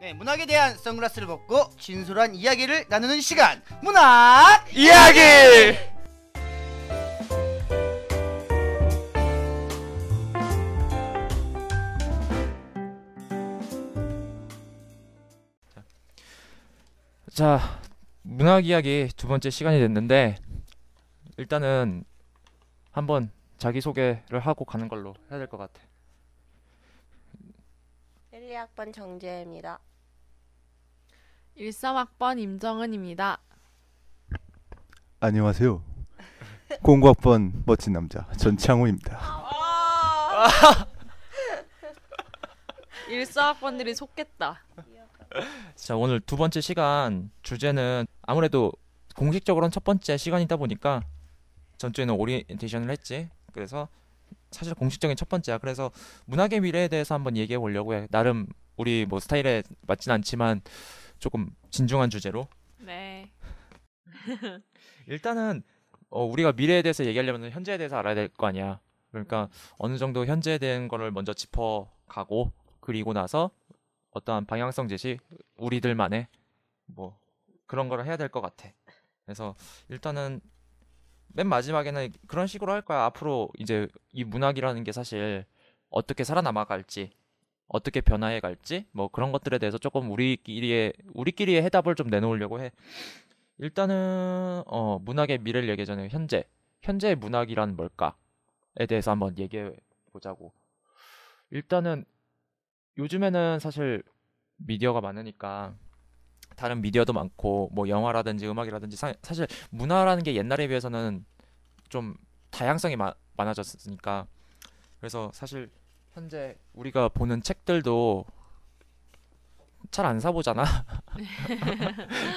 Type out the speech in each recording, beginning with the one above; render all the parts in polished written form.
네, 문학에 대한 선글라스를 벗고 진솔한 이야기를 나누는 시간, 문학 이야기! 자, 문학 이야기 두 번째 시간이 됐는데 일단은 한번 자기소개를 하고 가는 걸로 해야 될 것 같아. 1, 2학번 정재입니다. 13학번 임정은입니다. 안녕하세요. 공구학번 멋진 남자 전창우입니다. 14학번들이 속겠다. 자, 오늘 두 번째 시간 주제는 아무래도 공식적으로는 첫 번째 시간이다 보니까 전주에는 오리엔테이션을 했지. 그래서 사실 공식적인 첫 번째야. 그래서 문학의 미래에 대해서 한번 얘기해 보려고 해. 나름 우리 뭐 스타일에 맞진 않지만 조금 진중한 주제로. 네. 일단은 우리가 미래에 대해서 얘기하려면 현재에 대해서 알아야 될 거 아니야. 그러니까 어느 정도 현재에 대한 거를 먼저 짚어가고 그리고 나서 어떠한 방향성 제시, 우리들만의 뭐 그런 거를 해야 될 것 같아. 그래서 일단은 맨 마지막에는 그런 식으로 할 거야. 앞으로 이제 이 문학이라는 게 사실 어떻게 살아남아 갈지, 어떻게 변화해 갈지, 뭐 그런 것들에 대해서 조금 우리끼리의 해답을 좀 내놓으려고 해. 일단은 문학의 미래를 얘기하기 전에 현재의 문학이란 뭘까에 대해서 한번 얘기해 보자고. 일단은 요즘에는 사실 미디어가 많으니까 다른 미디어도 많고 뭐 영화라든지 음악이라든지 사실 문화라는 게 옛날에 비해서는 좀 다양성이 많아졌으니까. 그래서 사실 현재 우리가 보는 책들도 잘 안 사보잖아.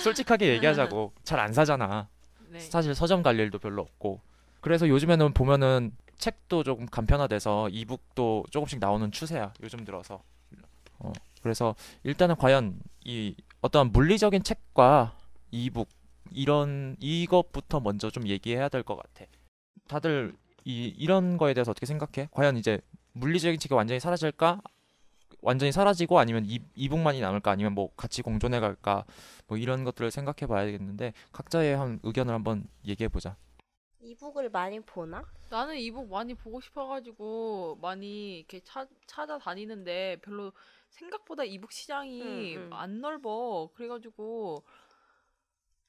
솔직하게 얘기하자고 잘 안 사잖아. 네. 사실 서점 갈 일도 별로 없고. 그래서 요즘에는 보면은 책도 조금 간편화돼서 이북도 조금씩 나오는 추세야, 요즘 들어서. 그래서 일단은 과연 이 어떤 물리적인 책과 이북 이것부터 먼저 좀 얘기해야 될 것 같아. 다들 이런 거에 대해서 어떻게 생각해? 과연 이제 물리적인 책이 완전히 사라질까? 완전히 사라지고 아니면 이북만이 남을까? 아니면 뭐 같이 공존해 갈까? 뭐 이런 것들을 생각해 봐야겠는데 각자의 한 의견을 한번 얘기해 보자. 이북을 많이 보나? 나는 이북 많이 보고 싶어가지고 많이 이렇게 찾아다니는데 별로 생각보다 이북 시장이 안 넓어. 그래가지고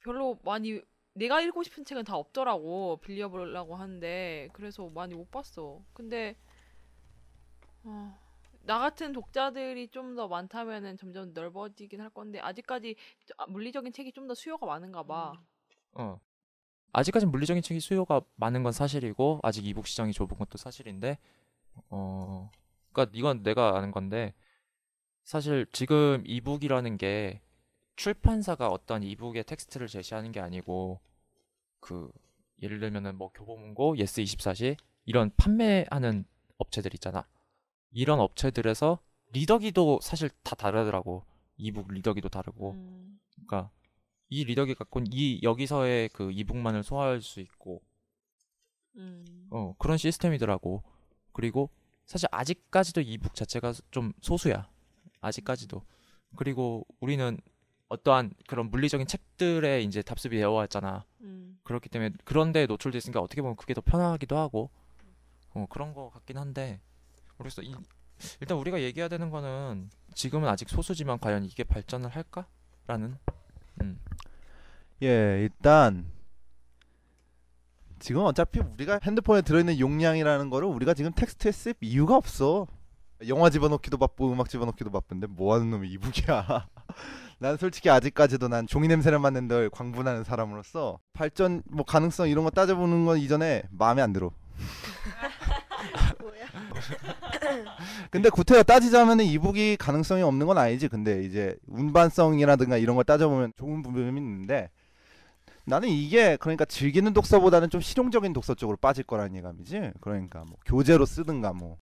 별로 많이 내가 읽고 싶은 책은 다 없더라고. 빌려보려고 하는데 그래서 많이 못 봤어. 근데 나 같은 독자들이 좀 더 많다면은 점점 넓어지긴 할 건데 아직까지 물리적인 책이 좀 더 수요가 많은가 봐. 아직까진 물리적인 책이 수요가 많은 건 사실이고 아직 이북 시장이 좁은 것도 사실인데 그러니까 이건 내가 아는 건데 사실 지금 이북이라는 게 출판사가 어떤 이북의 텍스트를 제시하는 게 아니고 예를 들면은 뭐 교보문고, 예스24시 이런 판매하는 업체들 있잖아. 이런 업체들에서 리더기도 사실 다 다르더라고. 이북 리더기도 다르고. 그러니까 이 리더기 갖고는 여기서의 그 이북만을 소화할 수 있고 그런 시스템이더라고. 그리고 사실 아직까지도 이북 자체가 좀 소수야. 아직까지도. 그리고 우리는 어떠한 그런 물리적인 책들에 이제 답습이 되어 왔잖아. 그렇기 때문에 그런 데에 노출돼 있으니까 어떻게 보면 그게 더 편하기도 하고 그런 거 같긴 한데 그래서 일단 우리가 얘기해야 되는 거는 지금은 아직 소수지만 과연 이게 발전을 할까라는 예, 일단 지금 어차피 우리가 핸드폰에 들어있는 용량이라는 거를 우리가 지금 텍스트에 쓸 이유가 없어. 영화 집어넣기도 바쁘고 음악 집어넣기도 바쁜데 뭐하는 놈이 이북이야. 난 솔직히 아직까지도 난 종이 냄새를 맡는 걸 광분하는 사람으로서 발전 뭐 가능성 이런 거 따져보는 건 이전에 마음에 안 들어. 뭐야? 근데 구태여 따지자면은 이북이 가능성이 없는 건 아니지. 근데 이제 운반성이라든가 이런 걸 따져보면 좋은 부분이 있는데 나는 이게 그러니까 즐기는 독서보다는 좀 실용적인 독서 쪽으로 빠질 거라는 예감이지. 그러니까 뭐 교재로 쓰든가 뭐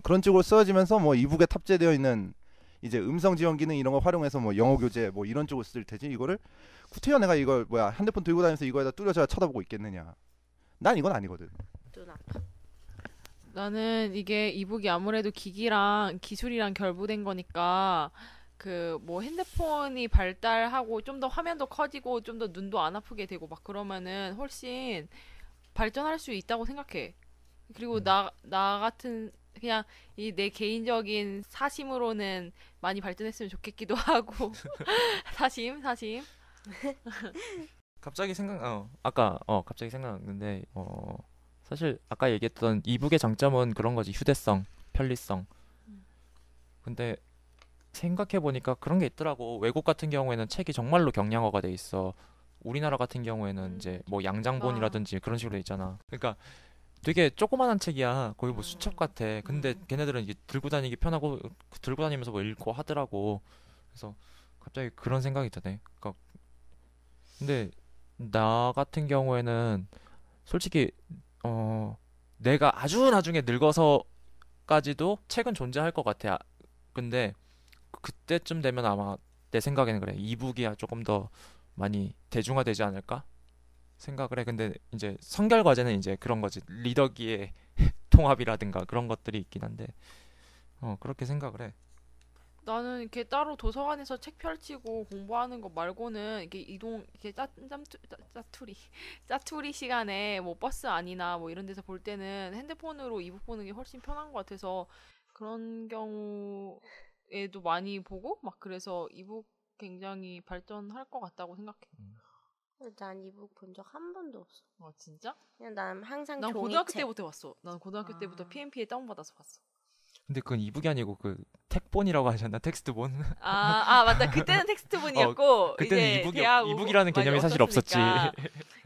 그런 쪽으로 써지면서 뭐 이북에 탑재되어 있는 이제 음성 지원 기능 이런 거 활용해서 뭐 영어 교재 뭐 이런 쪽으로 쓸 테지. 이거를 구태여 내가 이걸 핸드폰 들고 다니면서 이거에다 뚫려져야 쳐다보고 있겠느냐. 난 이건 아니거든. 눈 아파. 나는 이게 이북이 아무래도 기기랑 기술이랑 결부된 거니까 그 뭐 핸드폰이 발달하고 좀 더 화면도 커지고 좀 더 눈도 안 아프게 되고 막 그러면은 훨씬 발전할 수 있다고 생각해. 그리고 나 같은 그냥 이 내 개인적인 사심으로는 많이 발전했으면 좋겠기도 하고 사심. 갑자기 생각났는데 사실 아까 얘기했던 이북의 장점은 그런 거지. 휴대성, 편리성. 근데 생각해 보니까 그런 게 있더라고. 외국 같은 경우에는 책이 정말로 경량화가 돼 있어. 우리나라 같은 경우에는 이제 뭐 양장본이라든지 그런 식으로 돼 있잖아. 그러니까 되게 조그만한 책이야. 거의 뭐 수첩 같아. 근데 걔네들은 이게 들고 다니기 편하고 들고 다니면서 뭐 읽고 하더라고. 그래서 갑자기 그런 생각이 드네. 그러니까 근데 나 같은 경우에는 솔직히 내가 아주 나중에 늙어서까지도 책은 존재할 것 같아. 근데 그때쯤 되면 아마 내 생각에는 그래. 이북이 조금 더 많이 대중화되지 않을까 생각을 해. 근데 이제 선결 과제는 이제 그런 거지. 리더기의 통합이라든가 그런 것들이 있긴 한데 그렇게 생각을 해. 나는 이렇게 따로 도서관에서 책 펼치고 공부하는 거 말고는 이렇게 이렇게 짜투리 시간에 뭐 버스 안이나 뭐 이런 데서 볼 때는 핸드폰으로 이북 보는 게 훨씬 편한 것 같아서 그런 경우에도 많이 보고 막 그래서 이북 굉장히 발전할 것 같다고 생각해. 난 이북 본 적 한 번도 없어. 진짜? 그냥 난 항상 난 종이책. 고등학교 때부터 봤어. 난 고등학교 때부터 PMP에 다운받아서 봤어. 근데 그건 이북이 아니고 그 택본이라고 하셨나? 텍스트본? 맞다. 그때는 텍스트본이었고 그때는 이제 대학 이북이라는 많이 개념이 사실 없었지. 없었으니까.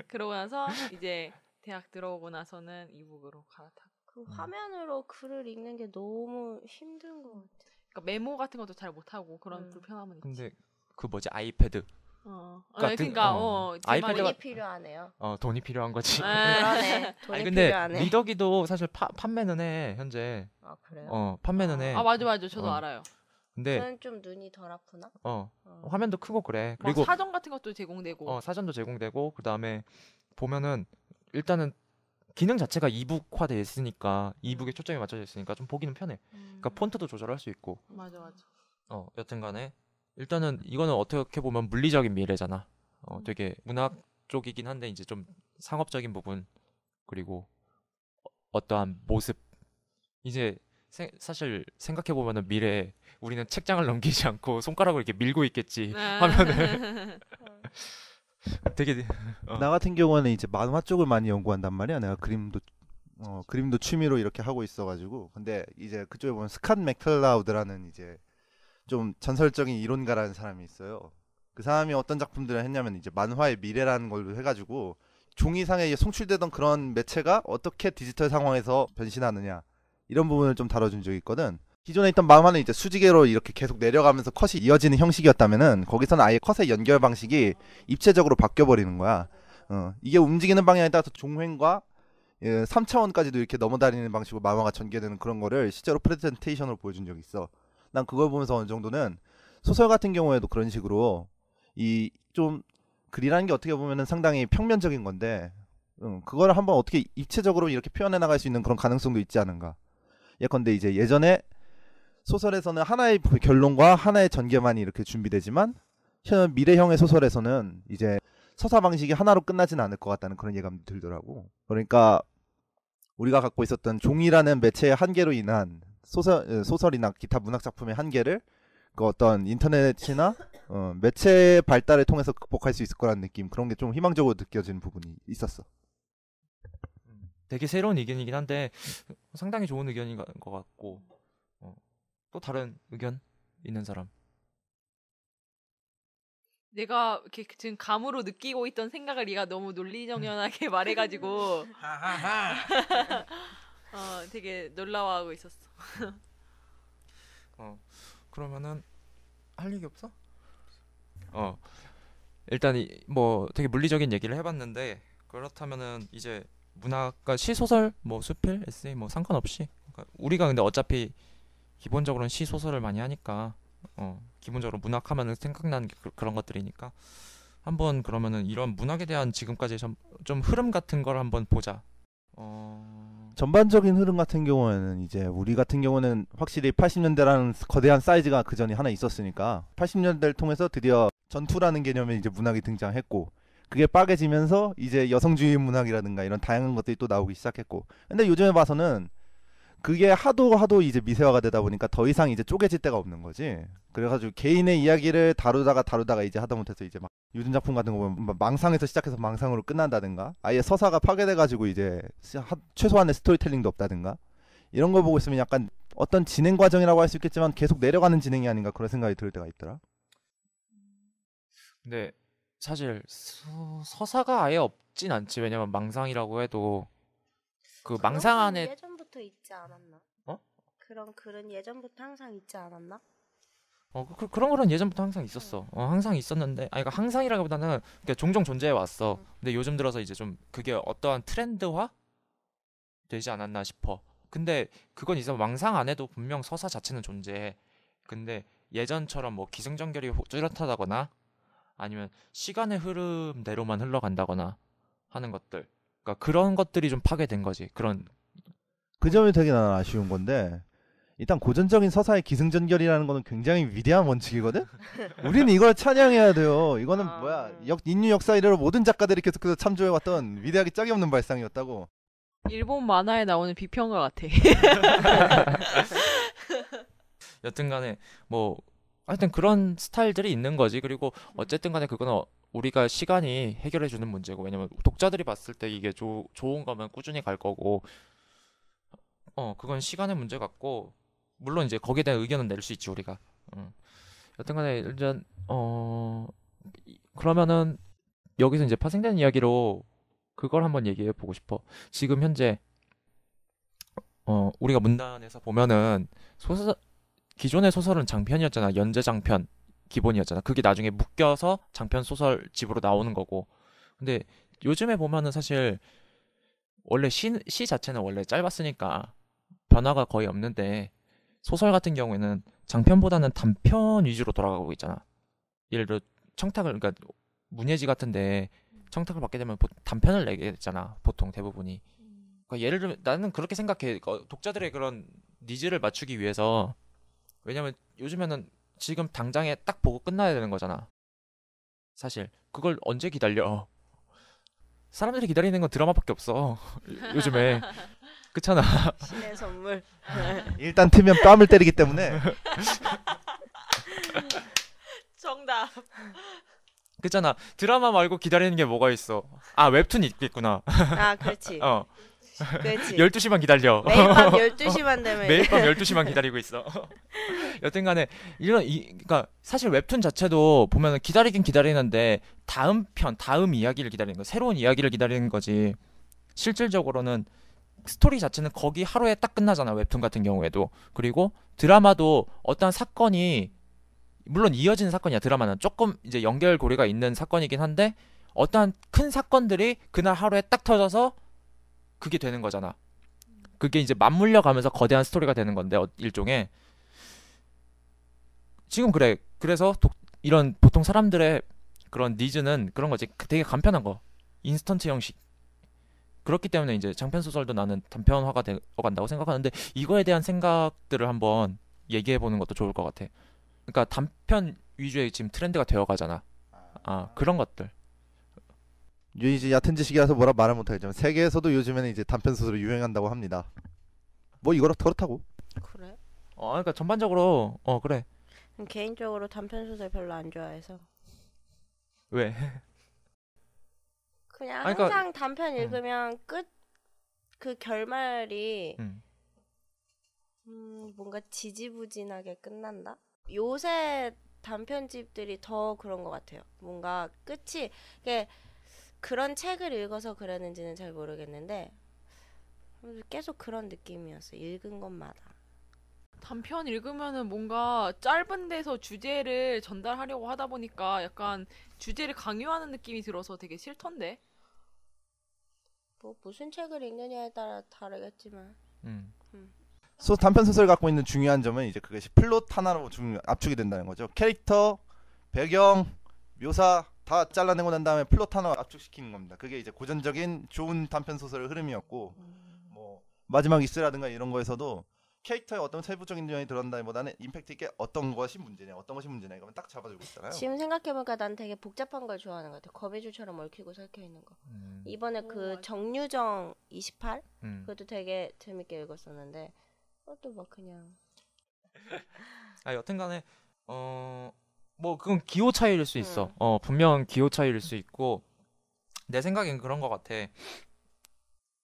그러고 나서 이제 대학 들어오고 나서는 이북으로 갈아타고. 그 화면으로 글을 읽는 게 너무 힘든 것 같아. 그러니까 메모 같은 것도 잘 못하고 그런 불편함은 있지. 근데 그 뭐지? 아이패드. 그러니까 아이패드가 돈이 필요하네요. 돈이 필요한 거지. 그러네. 돈이 아니 근데 필요하네. 리더기도 사실 판매는 해 현재. 아 그래요? 판매는 해. 맞아. 저도 어. 알아요. 근데 저는 좀 눈이 덜 아프나? 화면도 크고 그래. 막 그리고 사전 같은 것도 제공되고. 사전도 제공되고 그다음에 보면은 일단은 기능 자체가 이북화돼 있으니까 이북에 초점이 맞춰져 있으니까 좀 보기는 편해. 그러니까 폰트도 조절할 수 있고. 맞아. 여튼간에 일단은 이거는 어떻게 보면 물리적인 미래잖아. 되게 문학 쪽이긴 한데 이제 좀 상업적인 부분 그리고 어떠한 모습 이제 사실 생각해 보면은 미래에 우리는 책장을 넘기지 않고 손가락을 이렇게 밀고 있겠지 화면을. 되게 나 같은 경우는 이제 만화 쪽을 많이 연구한단 말이야. 내가 그림도 취미로 이렇게 하고 있어가지고. 근데 이제 그쪽에 보면 스캇 맥클라우드라는 이제 좀 전설적인 이론가라는 사람이 있어요. 그 사람이 어떤 작품들을 했냐면 이제 만화의 미래라는 걸로 해가지고 종이상에 송출되던 그런 매체가 어떻게 디지털 상황에서 변신하느냐 이런 부분을 좀 다뤄준 적이 있거든. 기존에 있던 만화는 이제 수직으로 이렇게 계속 내려가면서 컷이 이어지는 형식이었다면은 거기서는 아예 컷의 연결 방식이 입체적으로 바뀌어 버리는 거야. 이게 움직이는 방향에 따라서 종횡과 3차원까지도 이렇게 넘어다니는 방식으로 만화가 전개되는 그런 거를 실제로 프레젠테이션으로 보여준 적이 있어. 난 그걸 보면서 어느 정도는 소설 같은 경우에도 그런 식으로 이 좀 글이라는 게 어떻게 보면은 상당히 평면적인 건데 그거를 한번 어떻게 입체적으로 이렇게 표현해 나갈 수 있는 그런 가능성도 있지 않은가. 예컨대 이제 예전에 소설에서는 하나의 결론과 하나의 전개만이 이렇게 준비되지만 미래형의 소설에서는 이제 서사 방식이 하나로 끝나지는 않을 것 같다는 그런 예감도 들더라고. 그러니까 우리가 갖고 있었던 종이라는 매체의 한계로 인한 소설이나 기타 문학 작품의 한계를 그 어떤 인터넷이나 매체 발달을 통해서 극복할 수 있을 거라는 느낌, 그런 게 좀 희망적으로 느껴지는 부분이 있었어. 되게 새로운 의견이긴 한데 상당히 좋은 의견인 것 같고 또 다른 의견 있는 사람? 내가 이렇게 지금 감으로 느끼고 있던 생각을 네가 너무 논리정연하게 말해가지고 되게 놀라워하고 있었어. 그러면은 할 얘기 없어? 일단 뭐 되게 물리적인 얘기를 해봤는데 그렇다면은 이제 문학과 시소설, 뭐 수필, 에세이 뭐 상관없이 그러니까 우리가 근데 어차피 기본적으로는 시소설을 많이 하니까 기본적으로 문학하면은 생각나는 게 그런 것들이니까 한번 그러면은 이런 문학에 대한 지금까지 좀 흐름 같은 걸 한번 보자. 전반적인 흐름 같은 경우에는 이제 우리 같은 경우는 확실히 80년대라는 거대한 사이즈가 그 전에 하나 있었으니까 80년대를 통해서 드디어 전투라는 개념의 이제 문학이 등장했고 그게 빠개지면서 이제 여성주의 문학이라든가 이런 다양한 것들이 또 나오기 시작했고 근데 요즘에 봐서는 그게 하도 이제 미세화가 되다 보니까 더 이상 이제 쪼개질 데가 없는 거지. 그래가지고 개인의 이야기를 다루다가 이제 하다 못해서 이제 막 요즘 작품 같은 거 보면 막 망상에서 시작해서 망상으로 끝난다든가 아예 서사가 파괴돼가지고 이제 최소한의 스토리텔링도 없다든가 이런 거 보고 있으면 약간 어떤 진행 과정이라고 할 수 있겠지만 계속 내려가는 진행이 아닌가 그런 생각이 들 때가 있더라. 근데 사실 서사가 아예 없진 않지. 왜냐면 망상이라고 해도 그 망상 그런 안에 건 예전부터 있지 않았나? 어? 그런 글은 예전부터 항상 있지 않았나? 그런 거는 예전부터 항상 있었어. 항상 있었는데, 그러니까 항상이라기보다는 그러니까 종종 존재해 왔어. 근데 요즘 들어서 이제 좀 그게 어떠한 트렌드화 되지 않았나 싶어. 근데 그건 있어. 망상 안에도 분명 서사 자체는 존재해. 근데 예전처럼 뭐 기승전결이 뚜렷하다거나 아니면 시간의 흐름대로만 흘러간다거나 하는 것들. 그러니까 그런 것들이 좀 파괴된 거지. 그런 그 점이 되게 나는 아쉬운 건데 일단 고전적인 서사의 기승전결이라는 거는 굉장히 위대한 원칙이거든? 우리는 이걸 찬양해야 돼요. 이거는 뭐야 인류 역사 이래로 모든 작가들이 계속해서 참조해왔던 위대하기 짝이 없는 발상이었다고. 일본 만화에 나오는 비평가 같아. 여튼간에 뭐 하여튼 그런 스타일들이 있는 거지. 그리고 어쨌든 간에 그거는 우리가 시간이 해결해 주는 문제고 왜냐면 독자들이 봤을 때 이게 좋은 거면 꾸준히 갈 거고 그건 시간의 문제 같고 물론 이제 거기에 대한 의견은 낼 수 있지 우리가. 여튼간에 일단 그러면은 여기서 이제 파생되는 이야기로 그걸 한번 얘기해 보고 싶어. 지금 현재 우리가 문단에서 보면은 기존의 소설은 장편이었잖아. 연재 장편 기본이었잖아. 그게 나중에 묶여서 장편 소설집으로 나오는 거고. 근데 요즘에 보면은 사실 원래 시 자체는 원래 짧았으니까 변화가 거의 없는데 소설 같은 경우에는 장편보다는 단편 위주로 돌아가고 있잖아. 예를 들어 청탁을 그러니까 문예지 같은데 청탁을 받게 되면 단편을 내게 되잖아. 보통 대부분이. 그러니까 예를 들면 나는 그렇게 생각해. 독자들의 그런 니즈를 맞추기 위해서 왜냐면 요즘에는 지금 당장에 딱 보고 끝나야 되는 거잖아. 사실 그걸 언제 기다려? 사람들이 기다리는 건 드라마밖에 없어. 요즘에. 그렇잖아. 신의 선물. 일단 트면 뺨을 때리기 때문에. 정답. 그렇잖아. 드라마 말고 기다리는 게 뭐가 있어? 웹툰 있겠구나. 그렇지. 그렇지. 12시만 기다려. 매일 밤 12시만 되면 매일 밤 12시만 기다리고 있어. 여튼간에 그러니까 사실 웹툰 자체도 보면은 기다리긴 기다리는데 다음 이야기를 기다리는 거, 새로운 이야기를 기다리는 거지. 실질적으로는 스토리 자체는 거기 하루에 딱 끝나잖아. 웹툰 같은 경우에도. 그리고 드라마도 어떤 사건이 물론 이어지는 사건이야. 드라마는 조금 이제 연결고리가 있는 사건이긴 한데 어떠한 큰 사건들이 그날 하루에 딱 터져서 그게 되는 거잖아. 그게 이제 맞물려 가면서 거대한 스토리가 되는 건데 일종의 지금 그래. 그래서 이런 보통 사람들의 그런 니즈는 그런 거지. 되게 간편한 거. 인스턴트 형식. 그렇기 때문에 이제 장편 소설도 나는 단편화가 되어 간다고 생각하는데 이거에 대한 생각들을 한번 얘기해 보는 것도 좋을 것 같아. 그러니까 단편 위주의 지금 트렌드가 되어 가잖아. 그런 것들. 이제 얕은 지식이라서 뭐라 말을 못하겠지만 세계에서도 요즘에는 이제 단편 소설이 유행한다고 합니다. 뭐 이거랑 그렇다고. 그래? 그러니까 전반적으로 그래. 개인적으로 단편 소설 별로 안 좋아해서. 왜? 그냥 그러니까, 항상 단편 읽으면 그 결말이 뭔가 지지부진하게 끝난다? 요새 단편집들이 더 그런 것 같아요. 뭔가 끝이 그런 책을 읽어서 그랬는지는 잘 모르겠는데 계속 그런 느낌이었어. 읽은 것마다. 단편 읽으면은 뭔가 짧은 데서 주제를 전달하려고 하다 보니까 약간 주제를 강요하는 느낌이 들어서 되게 싫던데. 뭐 무슨 책을 읽느냐에 따라 다르겠지만. 단편 소설 갖고 있는 중요한 점은 이제 그것이 플롯 하나로 압축이 된다는 거죠. 캐릭터, 배경, 묘사 다 잘라내고 난 다음에 플롯 하나 압축시키는 겁니다. 그게 이제 고전적인 좋은 단편 소설의 흐름이었고 뭐 마지막 이스라든가 이런 거에서도 캐릭터의 어떤 세부적인 내용이 들어간다기보다는 임팩트 있게 어떤 것이 문제냐 이거면 딱 잡아주고 있잖아요. 지금 생각해보니까 난 되게 복잡한 걸 좋아하는 것 같아. 거미줄처럼 얽히고 설켜 있는 거. 이번에 그 정유정 28 그것도 되게 재밌게 읽었었는데 그것도 막 그냥 여튼간에 뭐 그건 기호 차이일 수 있어. 분명 기호 차이일 수 있고 내 생각엔 그런 것 같아.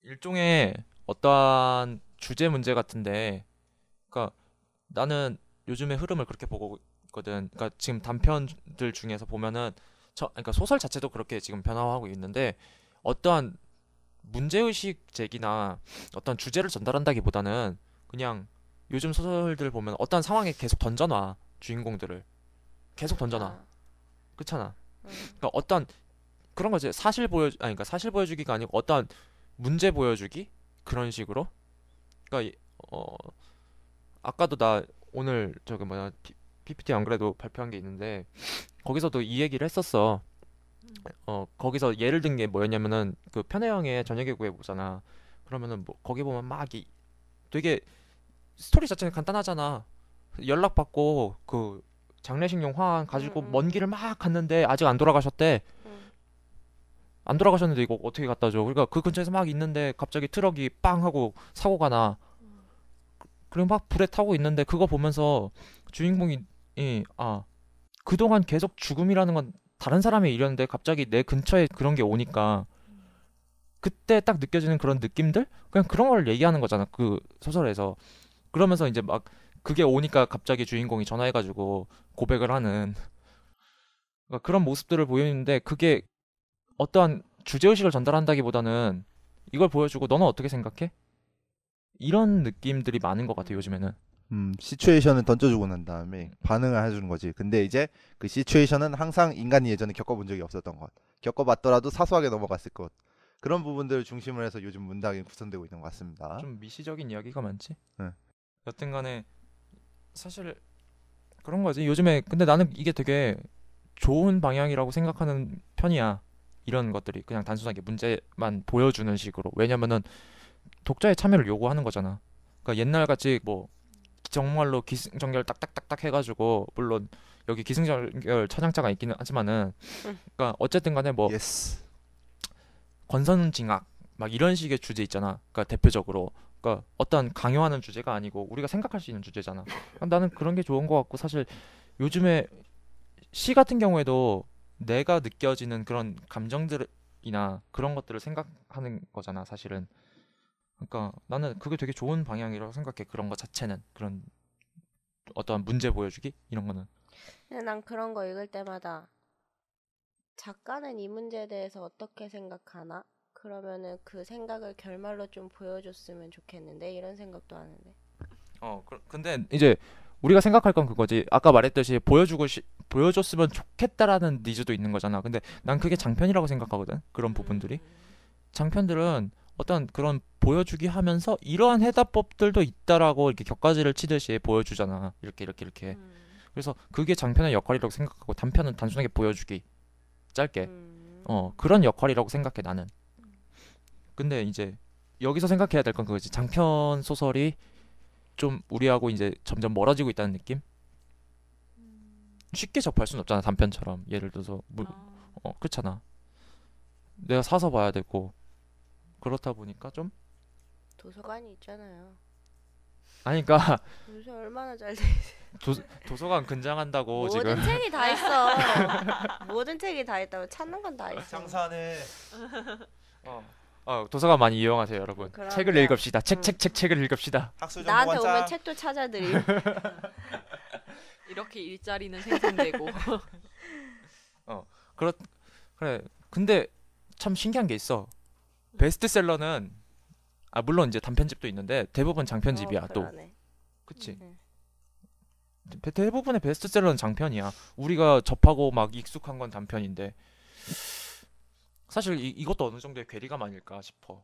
일종의 어떠한 주제 문제 같은데, 그러니까 나는 요즘의 흐름을 그렇게 보고 있거든. 그러니까 지금 단편들 중에서 보면은 그러니까 소설 자체도 그렇게 지금 변화하고 있는데 어떠한 문제의식 제기나 어떤 주제를 전달한다기보다는 그냥 요즘 소설들 보면 어떤 상황에 계속 던져놔 주인공들을 계속 던져놔. 그렇잖아. 그러니까 어떤 그런 거지. 그러니까 사실 보여주기가 아니고 어떤 문제 보여주기 그런 식으로. 그러니까 아까도 나 오늘 저기 뭐냐 PPT 안 그래도 발표한 게 있는데 거기서도 이 얘기를 했었어. 거기서 예를 든 게 뭐였냐면은 그 편혜영의 저녁의 구해보잖아. 그러면은 뭐 거기 보면 막 되게 스토리 자체는 간단하잖아. 연락 받고 그 장례식용 화환 가지고 먼 길을 막 갔는데 아직 안 돌아가셨대. 안 돌아가셨는데 이거 어떻게 갖다 줘? 그러니까 그 근처에서 막 있는데 갑자기 트럭이 빵 하고 사고가 나. 그리고 막 불에 타고 있는데 그거 보면서 주인공이 그동안 계속 죽음이라는 건 다른 사람의 일이었는데 갑자기 내 근처에 그런 게 오니까 그때 딱 느껴지는 그런 느낌들? 그냥 그런 걸 얘기하는 거잖아. 그 소설에서. 그러면서 이제 막 그게 오니까 갑자기 주인공이 전화해가지고 고백을 하는 그러니까 그런 모습들을 보이는데 그게 어떠한 주제의식을 전달한다기보다는 이걸 보여주고 너는 어떻게 생각해? 이런 느낌들이 많은 것 같아 요즘에는. 시츄에이션을 던져주고 난 다음에 반응을 해주는 거지. 근데 이제 그 시츄에이션은 항상 인간이 예전에 겪어본 적이 없었던 것, 겪어봤더라도 사소하게 넘어갔을 것, 그런 부분들을 중심으로 해서 요즘 문학이 구성되고 있는 것 같습니다. 좀 미시적인 이야기가 많지. 네. 여튼간에 사실 그런 거지 요즘에. 근데 나는 이게 되게 좋은 방향이라고 생각하는 편이야. 이런 것들이 그냥 단순하게 문제만 보여주는 식으로. 왜냐면은 독자의 참여를 요구하는 거잖아. 그러니까 옛날같이 뭐 정말로 기승전결 딱딱딱딱 해가지고, 물론 여기 기승전결 천양자가 있기는 하지만은 그러니까 어쨌든 간에 뭐 예스. 권선징악 막 이런 식의 주제 있잖아. 그러니까 대표적으로 그러니까 어떤 강요하는 주제가 아니고 우리가 생각할 수 있는 주제잖아. 나는 그런 게 좋은 것 같고, 사실 요즘에 시 같은 경우에도 내가 느껴지는 그런 감정들이나 그런 것들을 생각하는 거잖아 사실은. 그러니까 나는 그게 되게 좋은 방향이라고 생각해. 그런 거 자체는, 그런 어떠한 문제 보여주기 이런 거는. 근데 난 그런 거 읽을 때마다 작가는 이 문제에 대해서 어떻게 생각하나? 그러면은 그 생각을 결말로 좀 보여줬으면 좋겠는데 이런 생각도 하는데. 근데 이제 우리가 생각할 건 그거지. 아까 말했듯이 보여줬으면 좋겠다라는 니즈도 있는 거잖아. 근데 난 그게 장편이라고 생각하거든. 그런 부분들이. 장편들은 어떤 그런 보여주기 하면서 이러한 해답법들도 있다라고 이렇게 격가지를 치듯이 보여주잖아. 이렇게. 그래서 그게 장편의 역할이라고 생각하고, 단편은 단순하게 보여주기, 짧게. 그런 역할이라고 생각해 나는. 근데 이제 여기서 생각해야 될 건 그거지. 장편 소설이 좀 우리하고 이제 점점 멀어지고 있다는 느낌? 쉽게 접할 수는 없잖아 단편처럼. 예를 들어서 그렇잖아. 내가 사서 봐야 되고 그렇다 보니까 좀. 도서관이 있잖아요. 아니 그러니까 요새 얼마나 잘 돼. 도서관 근장한다고 모든 지금. 책이 다 있어. 모든 책이 다 있다고 찾는 건 다 있어. 장사네. 도서관 많이 이용하세요 여러분. 그럼요. 책을 읽읍시다. 책을 읽읍시다. 학술 나한테 정보관자. 오면 책도 찾아드림. 이렇게 일자리는 생성되고. 그래. 근데 참 신기한 게 있어. 베스트셀러는 물론 이제 단편집도 있는데 대부분 장편집이야. 또 그러네. 그치. 네. 대부분의 베스트셀러는 장편이야. 우리가 접하고 막 익숙한 건 단편인데 사실 이것도 어느 정도의 괴리감 아닐까 싶어.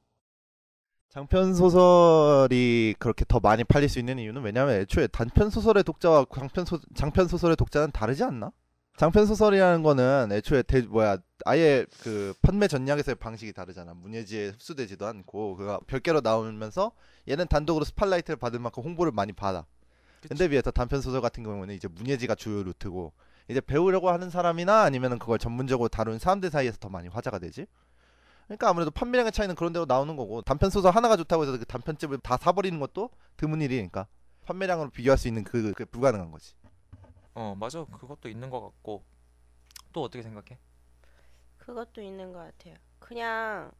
장편 소설이 그렇게 더 많이 팔릴 수 있는 이유는 왜냐하면 애초에 단편 소설의 독자와 장편 소설의 독자는 다르지 않나? 장편 소설이라는 거는 애초에 아예 그 판매 전략에서의 방식이 다르잖아. 문예지에 흡수되지도 않고 그가 별개로 나오면서 얘는 단독으로 스팟라이트를 받을 만큼 홍보를 많이 받아. 근데 비해서 단편 소설 같은 경우는 이제 문예지가 주요 루트고 이제 배우려고 하는 사람이나 아니면은 그걸 전문적으로 다루는 사람들 사이에서 더 많이 화제가 되지. 그러니까 아무래도 판매량의 차이는 그런 대로 나오는 거고 단편 소설 하나가 좋다고 해서 그 단편집을 다 사버리는 것도 드문 일이니까 판매량으로 비교할 수 있는 그게 불가능한 거지. 맞아. 그것도 있는 것 같고. 또 어떻게 생각해? 그것도 있는 것 같아요. 그냥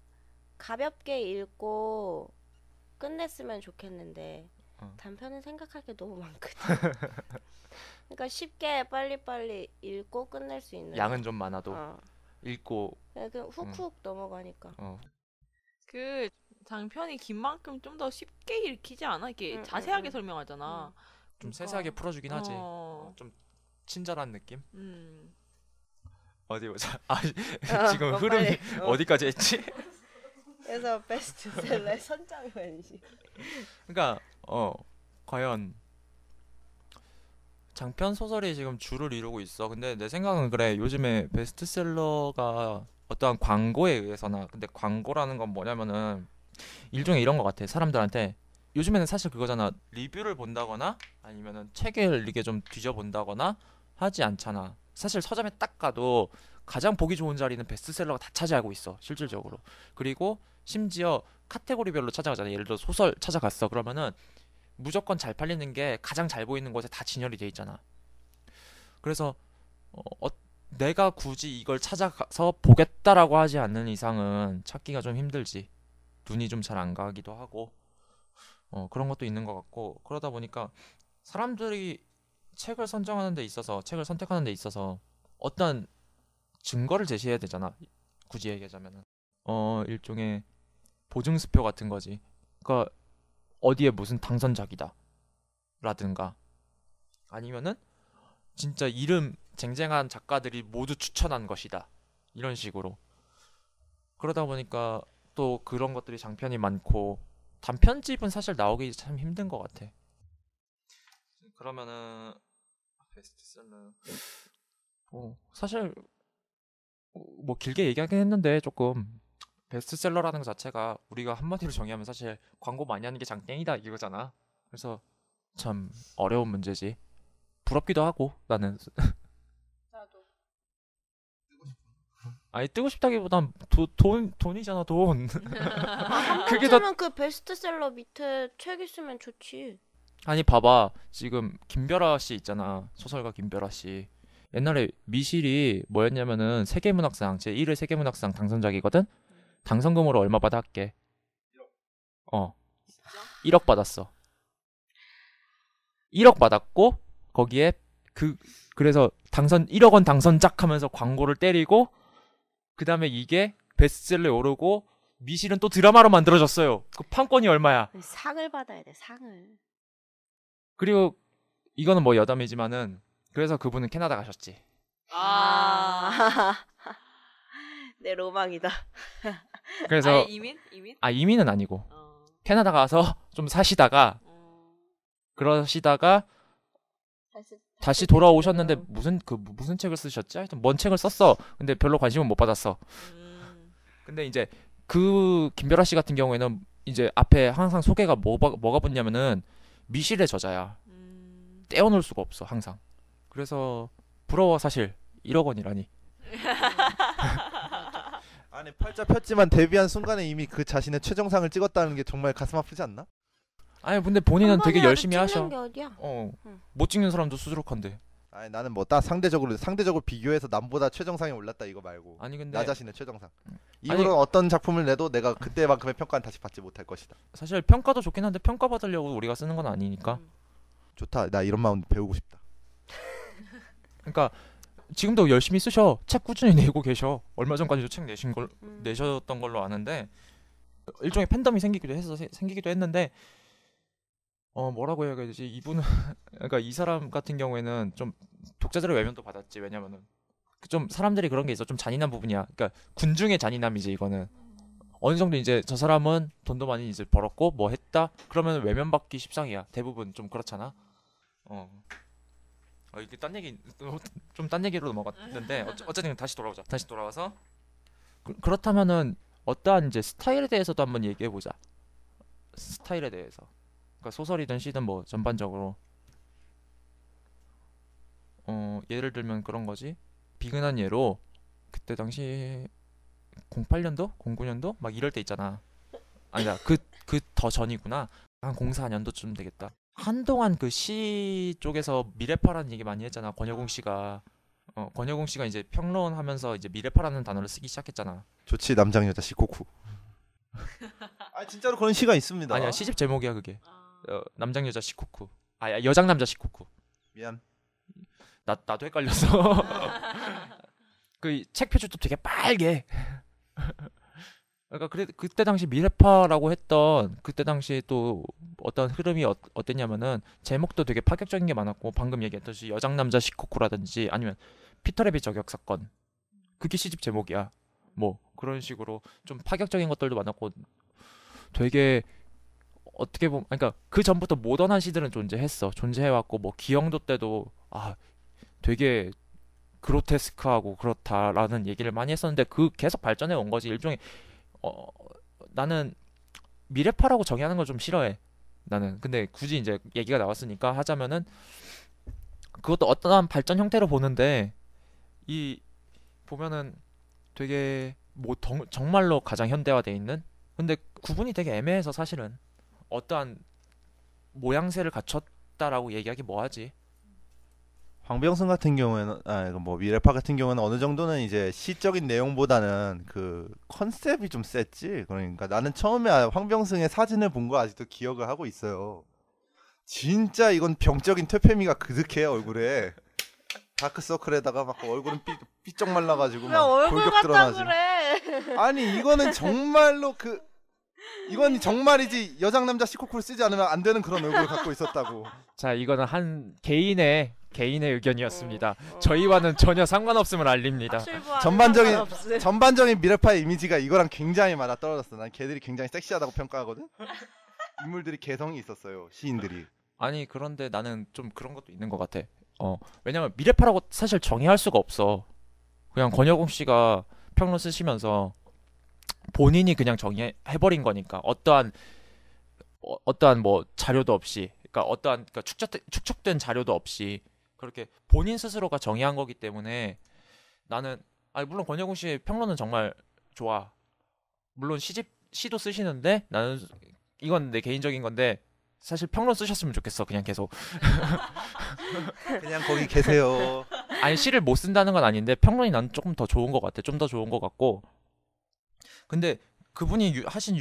가볍게 읽고 끝냈으면 좋겠는데 단편은 생각할 게 너무 많거든. 그러니까 쉽게 빨리빨리 읽고 끝낼 수 있는 양은 좀 많아도 읽고 그냥 훅훅 넘어가니까. 그 장편이 긴 만큼 좀 더 쉽게 읽히지 않아? 이렇게 자세하게 설명하잖아. 좀 그러니까. 세세하게 풀어주긴 하지. 어. 좀 친절한 느낌? 음. 어디 보자. 지금 그거 흐름이 빨리, 어디까지 했지? 그래서 베스트셀러의 선장 왠지. 그러니까 과연 장편 소설이 지금 주를 이루고 있어. 근데 내 생각은 그래. 요즘에 베스트셀러가 어떠한 광고에 의해서나 근데 광고라는 건 뭐냐면은 일종의 이런 것 같아. 사람들한테 요즘에는 사실 그거잖아. 리뷰를 본다거나 아니면은 책을 이렇게 좀 뒤져본다거나 하지 않잖아. 사실 서점에 딱 가도 가장 보기 좋은 자리는 베스트셀러가 다 차지하고 있어. 실질적으로. 그리고 심지어 카테고리별로 찾아가잖아. 예를 들어 소설 찾아갔어. 그러면은 무조건 잘 팔리는 게 가장 잘 보이는 곳에 다 진열이 돼 있잖아. 그래서 내가 굳이 이걸 찾아가서 보겠다라고 하지 않는 이상은 찾기가 좀 힘들지. 눈이 좀 잘 안 가기도 하고 그런 것도 있는 것 같고 그러다 보니까 사람들이 책을 선정하는 데 있어서 책을 선택하는 데 있어서 어떤 증거를 제시해야 되잖아. 굳이 얘기하자면은 일종의 보증수표 같은 거지. 그러니까 어디에 무슨 당선작이다 라든가 아니면은 진짜 이름 쟁쟁한 작가들이 모두 추천한 것이다 이런 식으로. 그러다 보니까 또 그런 것들이 장편이 많고 단편집은 사실 나오기 참 힘든 것 같아. 그러면은 베스트셀러 사실 뭐 길게 얘기하긴 했는데 조금 베스트셀러라는 것 자체가 우리가 한마디로 정의하면 사실 광고 많이 하는 게 장땡이다 이거잖아. 그래서 참 어려운 문제지. 부럽기도 하고 나는. 나도. 아니 뜨고 싶다기보단 돈이잖아 돈. 그게 더... 그 베스트셀러 밑에 책 있으면 좋지. 아니 봐봐 지금 김별아 씨 있잖아. 소설가 김별아 씨. 옛날에 미실이 뭐였냐면은 세계문학상 제1회 세계문학상 당선작이거든. 당선금으로 얼마 받아 할게. 1억 받았어. 1억 받았고 거기에 그래서 당선 1억 원 당선작 하면서 광고를 때리고 그 다음에 이게 베스트셀러에 오르고 미실은 또 드라마로 만들어졌어요. 그 판권이 얼마야? 상을 받아야 돼 상을. 그리고 이거는 뭐 여담이지만은 그래서 그분은 캐나다 가셨지. 내 로망이다. 그래서 이민? 이민은 아니고 캐나다 가서 좀 사시다가 그러시다가 다시 돌아오셨는데 무슨 책을 쓰셨지? 하여튼 뭔 책을 썼어. 근데 별로 관심은 못 받았어. 근데 이제 그 김별아 씨 같은 경우에는 이제 앞에 항상 소개가 뭐가 붙냐면은 미실의 저자야. 떼어놓을 수가 없어 항상. 그래서 부러워 사실. 1억 원이라니. 아니 팔자 폈지만 데뷔한 순간에 이미 그 자신의 최정상을 찍었다는 게 정말 가슴 아프지 않나? 아니 근데 본인은 되게 열심히 하셔. 게 어디야? 못 찍는 사람도 수두룩한데. 아니 나는 뭐 딱 상대적으로 비교해서 남보다 최정상에 올랐다 이거 말고. 아니 근데 나 자신의 최정상. 이후로 어떤 작품을 내도 내가 그때만큼의 평가는 다시 받지 못할 것이다. 사실 평가도 좋긴 한데 평가 받으려고 우리가 쓰는 건 아니니까. 좋다. 나 이런 마음 배우고 싶다. 그러니까 지금도 열심히 쓰셔. 책 꾸준히 내고 계셔. 얼마 전까지도 책 내셨던 걸로 아는데 일종의 팬덤이 생기기도 했는데 뭐라고 해야 되지? 이분은 그러니까 이 사람 같은 경우에는 좀 독자들의 외면도 받았지. 왜냐면은 좀 사람들이 그런 게 있어. 좀 잔인한 부분이야. 그러니까 군중의 잔인함이지 이거는. 어느 정도 이제 저 사람은 돈도 많이 이제 벌었고 뭐 했다. 그러면 외면받기 십상이야. 대부분 좀 그렇잖아. 이게 딴 얘기 좀 딴 얘기로 넘어갔는데 어쨌든 다시 돌아오자. 다시 돌아와서 그렇다면은 어떠한 이제 스타일에 대해서도 한번 얘기해 보자. 스타일에 대해서. 그러니까 소설이든 시든 뭐 전반적으로 예를 들면 그런 거지. 비근한 예로 그때 당시 08년도, 09년도 막 이럴 때 있잖아. 아니다. 그 더 전이구나. 한 04년도쯤 되겠다. 한동안 그 시 쪽에서 미래파라는 얘기 많이 했잖아. 권여공 씨가 이제 평론하면서 이제 미래파라는 단어를 쓰기 시작했잖아. 좋지 남장 여자 시코쿠. 아 진짜로 그런 시가 있습니다. 아니야, 시집 제목이야 그게. 남장 여자 시코쿠. 여장 남자 시코쿠. 미안. 나도 헷갈렸어. 그 책 표지도 되게 빨개. 그러니까 그때 당시 미래파라고 했던 그때 당시 또 어떤 흐름이 어땠냐면은 제목도 되게 파격적인 게 많았고 방금 얘기했듯이 여장 남자 시코쿠라든지 아니면 피터레비 저격 사건 그게 시집 제목이야. 뭐 그런 식으로 좀 파격적인 것들도 많았고 되게 어떻게 보면 그러니까 그 전부터 모던한 시들은 존재해왔고 뭐 기영도 때도 되게 그로테스크하고 그렇다라는 얘기를 많이 했었는데 그 계속 발전해 온 거지. 일종의 나는 미래파라고 정의하는 걸 좀 싫어해. 나는 근데 굳이 이제 얘기가 나왔으니까 하자면은 그것도 어떠한 발전 형태로 보는데 이 보면은 되게 뭐 정말로 가장 현대화돼 있는 근데 구분이 되게 애매해서 사실은 어떠한 모양새를 갖췄다라고 얘기하기 뭐하지. 황병승 같은 경우에는 뭐 미래파 같은 경우는 어느 정도는 이제 시적인 내용보다는 그 컨셉이 좀 셌지. 그러니까 나는 처음에 황병승의 사진을 본 거 아직도 기억을 하고 있어요. 진짜 이건 병적인 퇴폐미가 그득해요 얼굴에. 다크서클에다가 막 얼굴은 삐쩍 말라가지고 왜 막 얼굴 골격 같다 드러나지. 그래? 아니 이거는 정말로 이건 정말이지 여장 남자 시코쿠를 쓰지 않으면 안 되는 그런 얼굴을 갖고 있었다고. 자, 이거는 한 개인의 의견이었습니다. 저희와는 전혀 상관없음을 알립니다. 전반적인 미래파의 이미지가 이거랑 굉장히 맞아 떨어졌어. 난 걔들이 굉장히 섹시하다고 평가하거든. 인물들이 개성이 있었어요. 시인들이. 아니 그런데 나는 좀 그런 것도 있는 것 같아. 왜냐면 미래파라고 사실 정의할 수가 없어. 그냥 권여공 씨가 평론 쓰시면서 본인이 그냥 정의해버린 거니까 어떠한 뭐 자료도 없이, 그러니까 축적된 자료도 없이 그렇게 본인 스스로가 정의한 거기 때문에 나는 물론 권여공 씨 평론은 정말 좋아. 물론 시도 쓰시는데 나는 이건 내 개인적인 건데 사실 평론 쓰셨으면 좋겠어. 그냥 계속 그냥 거기 계세요. 아니 시를 못 쓴다는 건 아닌데 평론이 난 조금 더 좋은 것 같아. 좀 더 좋은 것 같고. 근데 그분이 하신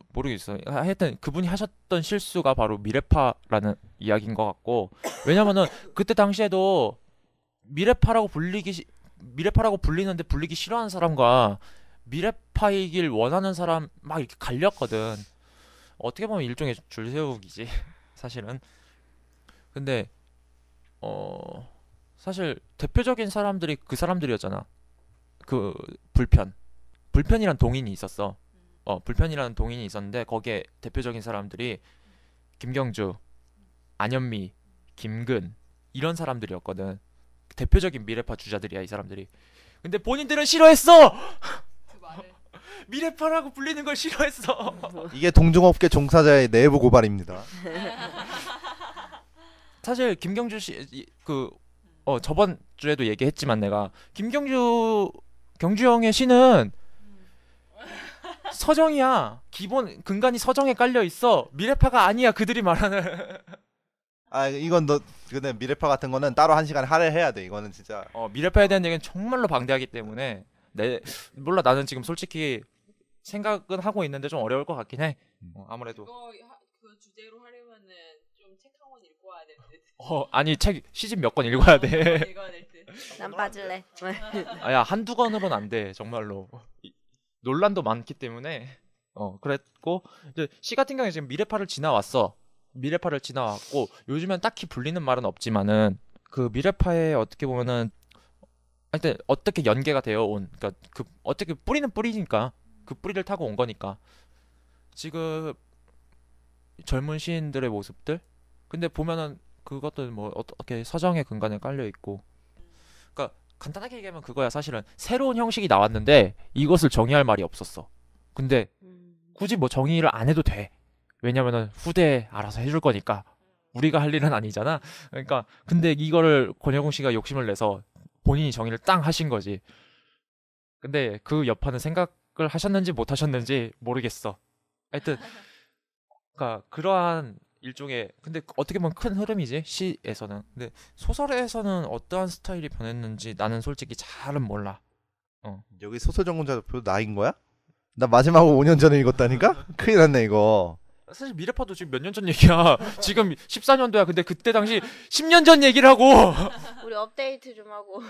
모르겠어. 하여튼 그분이 하셨던 실수가 바로 미래파라는 이야기인 것 같고, 왜냐면은 그때 당시에도 미래파라고 불리는데 불리기 싫어하는 사람과 미래파이길 원하는 사람 막 이렇게 갈렸거든. 어떻게 보면 일종의 줄 세우기지 사실은. 근데 사실 대표적인 사람들이 그 사람들이었잖아. 그 불편이란 동인이 있었어. 불편이라는 동인이 있었는데 거기에 대표적인 사람들이 김경주, 안현미, 김근 이런 사람들이었거든. 대표적인 미래파 주자들이야 이 사람들이. 근데 본인들은 싫어했어. 그 말을. 미래파라고 불리는 걸 싫어했어. 이게 동종업계 종사자의 내부 고발입니다. 사실 김경주 씨 저번 주에도 얘기했지만 내가 경주 형의 시는 서정이야. 기본 근간이 서정에 깔려 있어. 미래파가 아니야. 그들이 말하는. 이건 근데 미래파 같은 거는 따로 한 시간 할애해야 돼. 이거는 진짜. 미래파에 대한 얘기는 정말로 방대하기 때문에 몰라. 나는 지금 솔직히 생각은 하고 있는데 좀 어려울 것 같긴 해. 아무래도. 그 주제로 하려면은 좀 책 한 권 읽고 와야 될 듯. 아니 책 시집 몇 권 읽어야 돼. 읽어야 될 듯. 난 빠질래. 야 한두 권으로는 안 돼. 정말로. 논란도 많기 때문에 그랬고 이제 시 같은 경우에 지금 미래파를 지나왔고 요즘엔 딱히 불리는 말은 없지만은 그 미래파에 어떻게 보면은 하여튼 어떻게 연계가 되어 온 그러니까 그 어떻게 뿌리는 뿌리니까 그 뿌리를 타고 온 거니까 지금 젊은 시인들의 모습들 근데 보면은 그것도 뭐 어떻게 서정의 근간에 깔려 있고. 그러니까 간단하게 얘기하면 그거야. 사실은 새로운 형식이 나왔는데 이것을 정의할 말이 없었어. 근데 굳이 뭐 정의를 안 해도 돼. 왜냐면은 후대에 알아서 해줄 거니까. 우리가 할 일은 아니잖아. 그러니까 근데 이거를 권영웅 씨가 욕심을 내서 본인이 정의를 땅 하신 거지. 근데 그 여파는 생각을 하셨는지 못 하셨는지 모르겠어. 하여튼 그러니까 그러한 일종의 근데 어떻게 보면 큰 흐름이지 시에서는. 근데 소설에서는 어떠한 스타일이 변했는지 나는 솔직히 잘은 몰라. 여기 소설 전공자표 나인 거야? 나 마지막으로 5년 전에 읽었다니까? 큰일 났네 이거. 사실 미래파도 지금 몇 년 전 얘기야. 지금 14년도야. 근데 그때 당시 10년 전 얘기를 하고 우리 업데이트 좀 하고.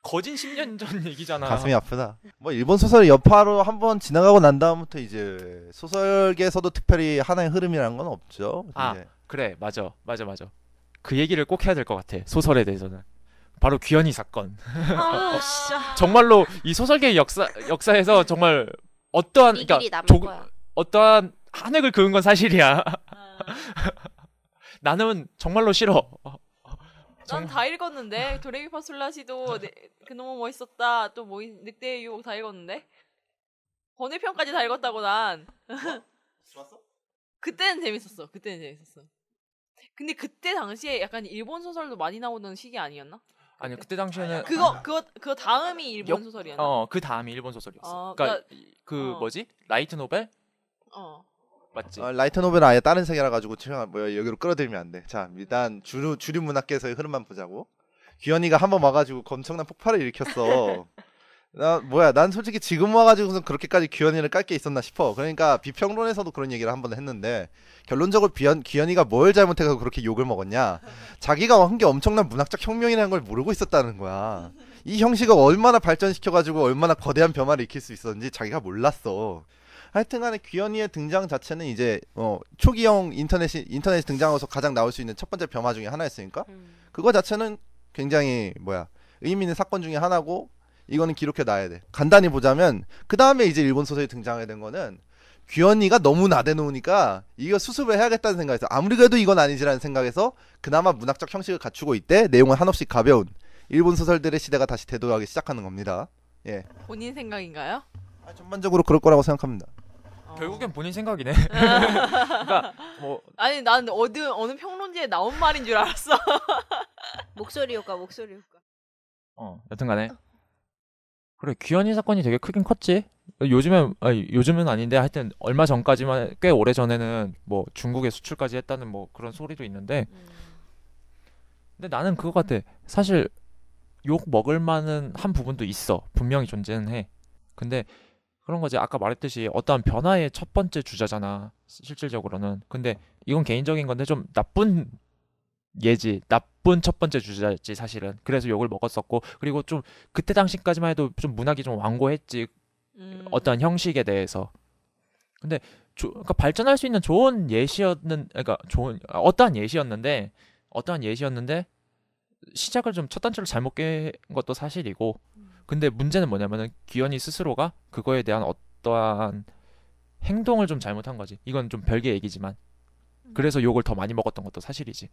거진 10년 전 얘기잖아. 가슴이 아프다. 뭐 일본 소설 여파로 한번 지나가고 난 다음부터 이제 소설계에서도 특별히 하나의 흐름이라는 건 없죠. 아 이제. 그래 맞아. 그 얘기를 꼭 해야 될 것 같아. 소설에 대해서는. 바로 귀현이 사건. 아, 진짜. 정말로 이 소설계 역사에서 정말 어떠한 이 길이 그러니까 남을 거야. 어떠한 한 획을 그은 건 사실이야. 나는 정말로 싫어. 난 다 읽었는데 도레미파 솔라시도 그놈은 멋있었다. 또 뭐 늑대의 유혹 다 읽었는데 번외편까지 다 읽었다고 난. 좋았어? 그때는 재밌었어. 근데 그때 당시에 약간 일본 소설도 많이 나오던 시기 아니었나? 아니 그때 당시에는 그거 다음이 일본 소설이었나? 그 다음이 일본 소설이었어. 어, 그러니까 그 어. 뭐지 라이트 노벨 어. 맞지? 라이트 노벨은 아예 다른 세계라 가지고 제가 뭐 여기로 끌어들이면 안 돼. 자 일단 주류 문학계에서의 흐름만 보자고. 귀현이가 한번 와가지고 엄청난 폭발을 일으켰어. 난 솔직히 지금 와가지고선 그렇게까지 귀현이를 깔 게 있었나 싶어. 그러니까 비평론에서도 그런 얘기를 한번 했는데 결론적으로 귀현이가 뭘 잘못해서 그렇게 욕을 먹었냐. 자기가 한 게 엄청난 문학적 혁명이라는 걸 모르고 있었다는 거야. 이 형식을 얼마나 발전시켜가지고 얼마나 거대한 변화를 일으킬 수 있었는지 자기가 몰랐어. 하여튼간에 귀현이의 등장 자체는 이제 초기형 인터넷이 등장해서 가장 나올 수 있는 첫 번째 변화 중에 하나였으니까 그거 자체는 굉장히 의미 있는 사건 중에 하나고 이거는 기록해 놔야 돼. 간단히 보자면 그 다음에 이제 일본 소설이 등장하게 된 거는 귀현이가 너무 나대놓으니까 이거 수습을 해야겠다는 생각에서 아무리 그래도 이건 아니지라는 생각에서 그나마 문학적 형식을 갖추고 있대. 내용은 한없이 가벼운 일본 소설들의 시대가 다시 되돌아가기 시작하는 겁니다. 예. 본인 생각인가요? 전반적으로 그럴 거라고 생각합니다. 결국엔 본인 생각이네. 그러니까 뭐 아니 난 어느 평론지에 나온 말인 줄 알았어. 목소리 효과. 여튼간에 그래 귀현이 사건이 되게 크긴 컸지. 요즘은 아닌데 하여튼 얼마 전까지만 꽤 오래 전에는 뭐 중국에 수출까지 했다는 뭐 그런 소리도 있는데 근데 나는 그거 같아. 사실 욕 먹을 만한 한 부분도 있어. 분명히 존재는 해. 근데 그런 거지. 아까 말했듯이 어떠한 변화의 첫 번째 주자잖아. 실질적으로는. 근데 이건 개인적인 건데 좀 나쁜 예지. 나쁜 첫 번째 주자지 사실은. 그래서 욕을 먹었었고 그리고 좀 그때 당시까지만 해도 좀 문학이 좀 완고했지. 어떠한 형식에 대해서. 근데 그러니까 발전할 수 있는 좋은 예시였는 그러니까 어떠한 예시였는데 시작을 좀 첫 단추를 잘못 깬 것도 사실이고 근데 문제는 뭐냐면은 귀현이 스스로가 그거에 대한 어떠한 행동을 좀 잘못한 거지. 이건 좀 별개 얘기지만 그래서 욕을 더 많이 먹었던 것도 사실이지.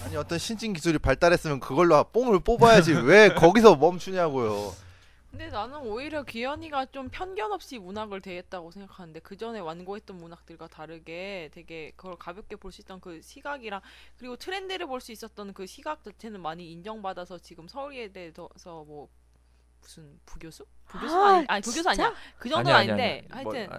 아니 어떤 신진 기술이 발달했으면 그걸로 뽕을 뽑아야지 왜 거기서 멈추냐고요. 근데 나는 오히려 귀현이가 좀 편견 없이 문학을 대했다고 생각하는데 그 전에 완고했던 문학들과 다르게 되게 그걸 가볍게 볼 수 있던 그 시각이랑 그리고 트렌드를 볼 수 있었던 그 시각 자체는 많이 인정받아서 지금 서울예대에서 뭐 무슨 부교수? 아니 부교수 아니야. 그 정도는 아닌데 하여튼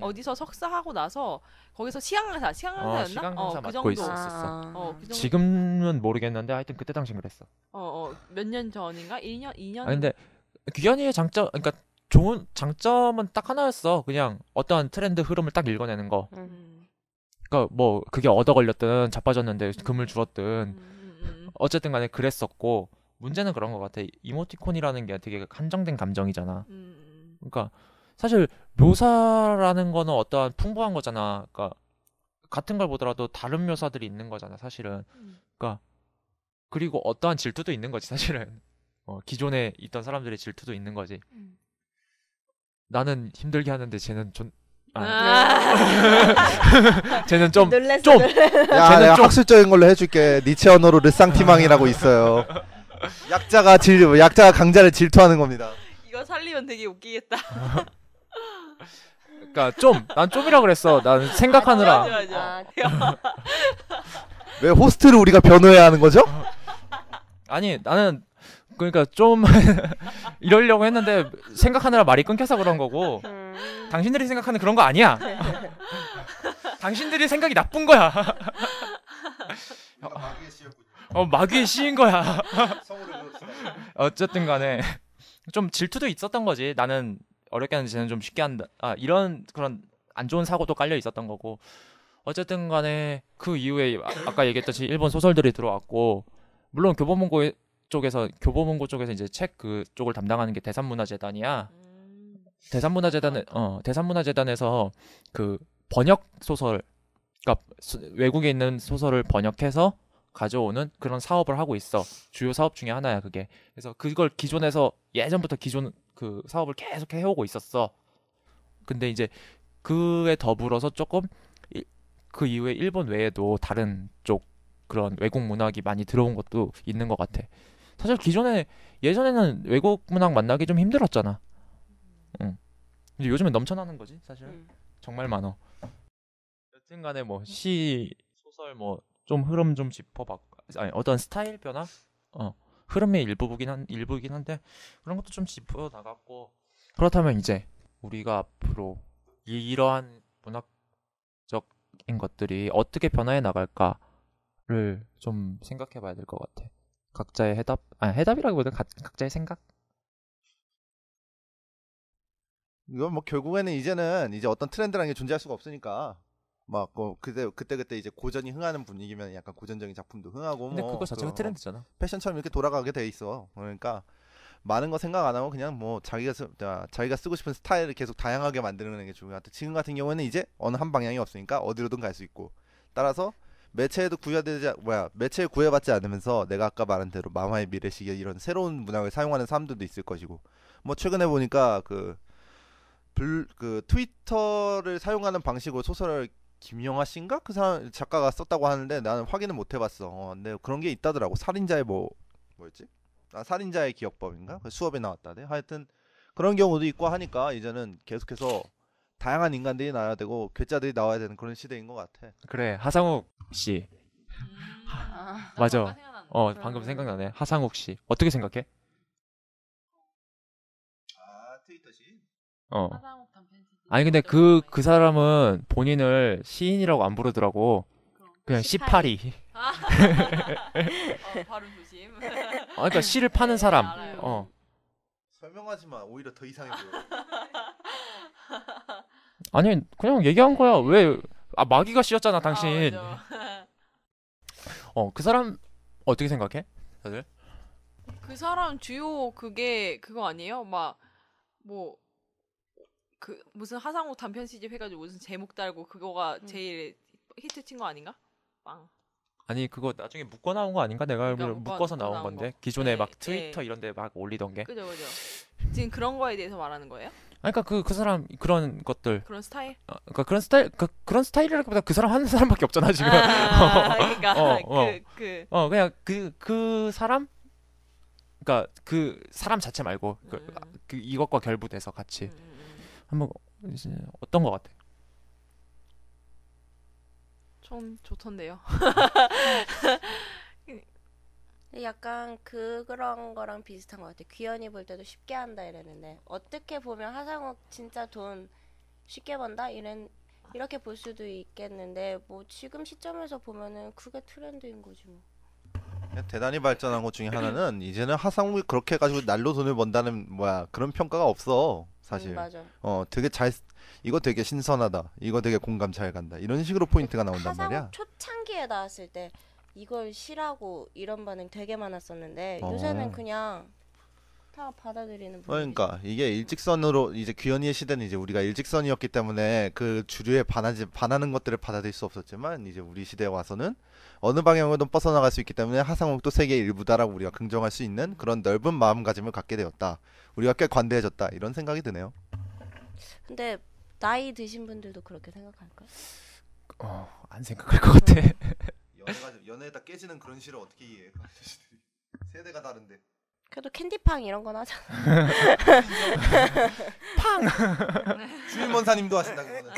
어디서 석사하고 나서 거기서 시간강사였나? 시간강사 그 맡고 정도. 있었어. 그 정도. 지금은 모르겠는데 하여튼 그때 당시엔 그랬어. 몇 년 전인가? 2년? 아니 근데 귀현이의 장점 그러니까 좋은 장점은 딱 하나였어. 그냥 어떠한 트렌드 흐름을 딱 읽어내는 거. 그러니까 뭐 그게 얻어 걸렸든 자빠졌는데 금을 주었든 어쨌든 간에 그랬었고 문제는 그런 것 같아. 이모티콘이라는 게 되게 한정된 감정이잖아. 그러니까 사실 묘사라는 거는 어떠한 풍부한 거잖아. 그러니까 같은 걸 보더라도 다른 묘사들이 있는 거잖아, 사실은. 그러니까 그리고 어떠한 질투도 있는 거지, 사실은. 기존에 있던 사람들의 질투도 있는 거지. 나는 힘들게 하는데 쟤는 쟤는 좀 놀랬어. 좀. 야, 쟤는 내가 좀- 학술적인 걸로 해줄게. 니체 언어로 르상티망이라고 있어요. 약자가 강자를 질투하는 겁니다. 이거 살리면 되게 웃기겠다. 그러니까 난 좀이라 그랬어. 난 생각하느라. 맞아. 왜 호스트를 우리가 변호해야 하는 거죠? 아니 나는 그러니까 좀 이러려고 했는데 생각하느라 말이 끊겨서 그런 거고 당신들이 생각하는 그런 거 아니야. 당신들이 생각이 나쁜 거야. 마귀의 씨인 거야. 어쨌든 간에 좀 질투도 있었던 거지. 나는 어렵게 하는데 쟤는 좀 쉽게 한다. 이런 그런 안 좋은 사고도 깔려 있었던 거고. 어쨌든 간에 그 이후에 아까 얘기했듯이 일본 소설들이 들어왔고, 물론 교보문고 쪽에서 이제 책 그쪽을 담당하는 게 대산문화재단이야. 대산문화재단에서 그 번역 소설, 그러니까 외국에 있는 소설을 번역해서 가져오는 그런 사업을 하고 있어. 주요 사업 중에 하나야 그게. 그래서 그걸 예전부터 기존 그 사업을 계속 해오고 있었어. 근데 이제 그에 더불어서 조금 그 이후에 일본 외에도 다른 쪽 그런 외국 문학이 많이 들어온 것도 있는 것 같아. 사실 예전에는 외국 문학 만나기 좀 힘들었잖아. 응. 근데 요즘엔 넘쳐나는 거지 사실. 정말 많어. 여튼간에 뭐 시, 소설 뭐 좀 흐름 좀 짚어봤고, 어떤 스타일 변화? 흐름의 일부이긴 한데 그런 것도 좀 짚어 나갔고. 그렇다면 이제 우리가 앞으로 이러한 문학적인 것들이 어떻게 변화해 나갈까를 좀 생각해 봐야 될 것 같아. 각자의 해답이라기보다는 각자의 생각? 이건 뭐 결국에는 이제는 이제 어떤 트렌드라는 게 존재할 수가 없으니까 막 그때 이제 고전이 흥하는 분위기면 약간 고전적인 작품도 흥하고 근데 뭐 그거 자체가 트렌드잖아. 패션처럼 이렇게 돌아가게 돼 있어. 그러니까 많은 거 생각 안 하고 그냥 뭐 자기가 쓰고 싶은 스타일을 계속 다양하게 만드는 게 중요한 것 같아. 지금 같은 경우에는 이제 어느 한 방향이 없으니까 어디로든 갈 수 있고, 따라서 매체에 구애받지 않으면서 내가 아까 말한 대로 마마의 미래시계 이런 새로운 문학을 사용하는 사람들도 있을 것이고, 뭐 최근에 보니까 그 트위터를 사용하는 방식으로 소설을 김영하 씨인가? 그 사람 작가가 썼다고 하는데 나는 확인을 못 해봤어. 근데 그런 게 있다더라고. 살인자의 뭐였지? 살인자의 기억법인가? 그 수업에 나왔다네. 하여튼 그런 경우도 있고 하니까 이제는 계속해서 다양한 인간들이 나와야 되고 괴짜들이 나와야 되는 그런 시대인 것 같아. 그래, 하상욱 씨. 맞아. 방금 생각나네. 하상욱 씨. 어떻게 생각해? 트위터 시? 아니 근데 그 사람은 본인을 시인이라고 안 부르더라고. 그냥 시파리. 발음 조심. 그러니까 시를 파는 사람. 알아요. 설명하지 마. 오히려 더 이상해 보여. 아니 그냥 얘기한 거야. 왜? 마귀가 씌었잖아 당신. 맞아. 그 사람 어떻게 생각해? 다들? 그 사람 주요 그거 아니에요? 막 뭐 그 무슨 하상욱 단편 시집 해가지고 무슨 제목 달고 그거가 제일 히트 친 거 아닌가? 빵. 아니 그거 나중에 묶어 나온 거 아닌가? 내가 알기로 그러니까 묶어서 묶어 나온 나온 건데 거. 기존에 네, 막 트위터 이런 데 막 올리던 게. 그죠. 지금 그런 거에 대해서 말하는 거예요? 그러니까 그 사람 그런 것들. 그런 스타일? 그러니까 그런 스타일이라기보다 그 사람 하는 사람밖에 없잖아 지금. 그러니까 그냥 그 사람, 그러니까 그 사람 자체 말고 그 이것과 결부돼서 같이 한번 이제 어떤 거 같아? 좀 좋던데요. 약간 그런 거랑 비슷한 것 같아. 귀연이 볼 때도 쉽게 한다 이랬는데 어떻게 보면 하상욱 진짜 돈 쉽게 번다 이렇게 볼 수도 있겠는데 뭐 지금 시점에서 보면은 그게 트렌드인 거지 뭐. 대단히 발전한 것 중에 하나는 이제는 하상욱이 그렇게 해가지고 날로 돈을 번다는 그런 평가가 없어 사실. 맞아. 이거 되게 신선하다. 이거 되게 공감 잘 간다. 이런 식으로 포인트가 나온단 말이야. 하상욱 초창기에 나왔을 때 이걸 시라고 이런 반응 되게 많았었는데 요새는 그냥 다 받아들이는 분위기. 그러니까 이게 일직선으로 이제 귀현이의 시대는 이제 우리가 일직선이었기 때문에 그 주류에 반하는 것들을 받아들일 수 없었지만 이제 우리 시대에 와서는 어느 방향으로든 뻗어나갈 수 있기 때문에 하상욱도 세계의 일부다라고 우리가 긍정할 수 있는 그런 넓은 마음가짐을 갖게 되었다. 우리가 꽤 관대해졌다. 이런 생각이 드네요. 근데 나이 드신 분들도 그렇게 생각할까요? 안 생각할 것 같아. 연애에다 깨지는 그런 시를 어떻게 이해해? 세대가 다른데. 그래도 캔디팡 이런 건 하잖아. 주일mon사님도 하신다 그거는.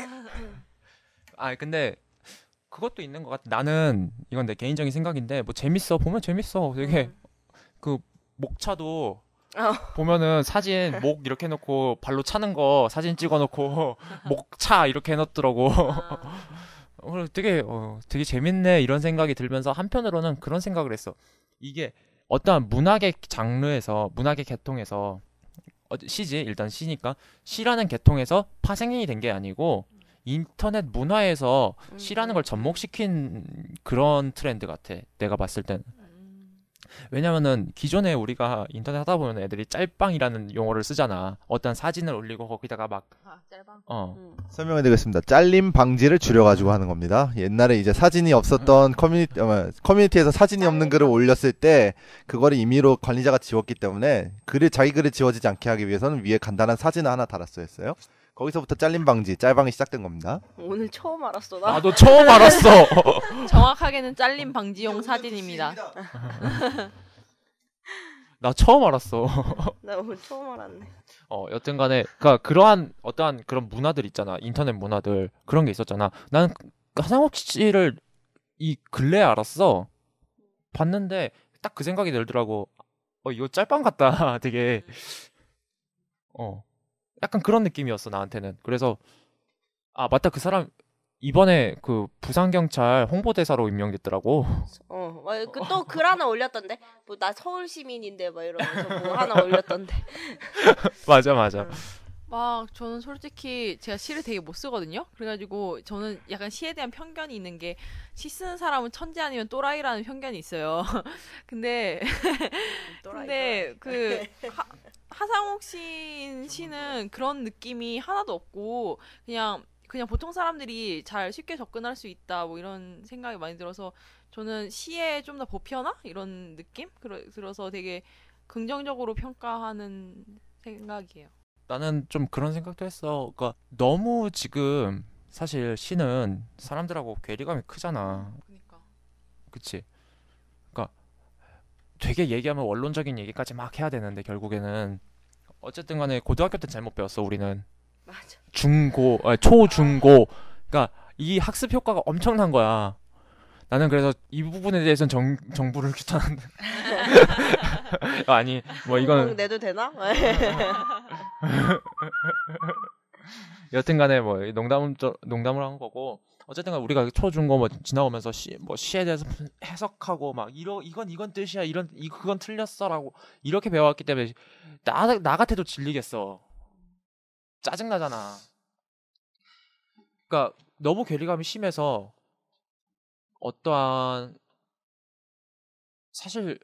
근데 그것도 있는 것 같아. 나는 이건 내 개인적인 생각인데 뭐 재밌어. 보면 재밌어. 되게 그 목차도 보면은 사진 목 이렇게 해놓고 발로 차는 거 사진 찍어놓고 목차 이렇게 해놨더라고. 되게 재밌네 이런 생각이 들면서 한편으로는 그런 생각을 했어. 이게 어떠한 문학의 장르에서 문학의 계통에서 시지 일단 시니까 시라는 계통에서 파생이 된 게 아니고 인터넷 문화에서 시라는 걸 접목시킨 그런 트렌드 같아. 내가 봤을 때는. 왜냐면은 기존에 우리가 인터넷 하다 보면 애들이 짤방이라는 용어를 쓰잖아. 어떤 사진을 올리고 거기다가 막 짤방. 설명해드리겠습니다. 잘림 방지를 줄여가지고 하는 겁니다. 옛날에 이제 사진이 없었던 커뮤니티에서 사진이 없는 글을 올렸을 때 그거를 임의로 관리자가 지웠기 때문에 자기 글이 지워지지 않게 하기 위해서는 위에 간단한 사진을 하나 달았어야 했어요. 거기서부터 잘림 방지, 짤방이 시작된 겁니다. 오늘 처음 알았어 나. 나도 처음 알았어. 정확하게는 잘림 방지용 사진입니다. 나 처음 알았어. 나 오늘 처음 알았네. 여튼간에 그러니까 그러한 어떠한 그런 문화들 있잖아. 인터넷 문화들 그런 게 있었잖아. 나는 하상욱 씨를 이 근래에 알았어. 봤는데 딱 그 생각이 들더라고. 이거 짤방 같다. 되게 약간 그런 느낌이었어 나한테는. 그래서 맞다, 그 사람 이번에 그 부산경찰 홍보대사로 임명됐더라고. 또 글 하나 올렸던데. 뭐 나 서울 시민인데 막 이러면서 뭐 하나 올렸던데. 맞아. 막 저는 솔직히 제가 시를 되게 못 쓰거든요. 그래가지고 저는 약간 시에 대한 편견이 있는 게 시 쓰는 사람은 천재 아니면 또라이라는 편견이 있어요. 근데 그 하상욱 시는 그런 느낌이 하나도 없고 그냥 보통 사람들이 잘 쉽게 접근할 수 있다 뭐 이런 생각이 많이 들어서 저는 시에 좀 더 보편화 이런 느낌 들어서 되게 긍정적으로 평가하는 생각이에요. 나는 좀 그런 생각도 했어. 그러니까 너무 지금 사실 시는 사람들하고 괴리감이 크잖아. 그러니까. 그치? 그러니까 되게 얘기하면 원론적인 얘기까지 막 해야 되는데 결국에는 어쨌든 간에 고등학교 때 잘못 배웠어 우리는. 맞아. 초, 중고. 그러니까 이 학습 효과가 엄청난 거야. 나는 그래서 이 부분에 대해서는 정부를 규탄한다. 아니 뭐 이건 내도 되나? 여튼간에 뭐 농담을 한 거고 어쨌든간 우리가 초중고 뭐 지나오면서 시에 대해서 해석하고 막 이건 뜻이야 그건 틀렸어라고 이렇게 배워왔기 때문에 나 같아도 질리겠어. 짜증 나잖아. 그러니까 너무 괴리감이 심해서 어떠한 사실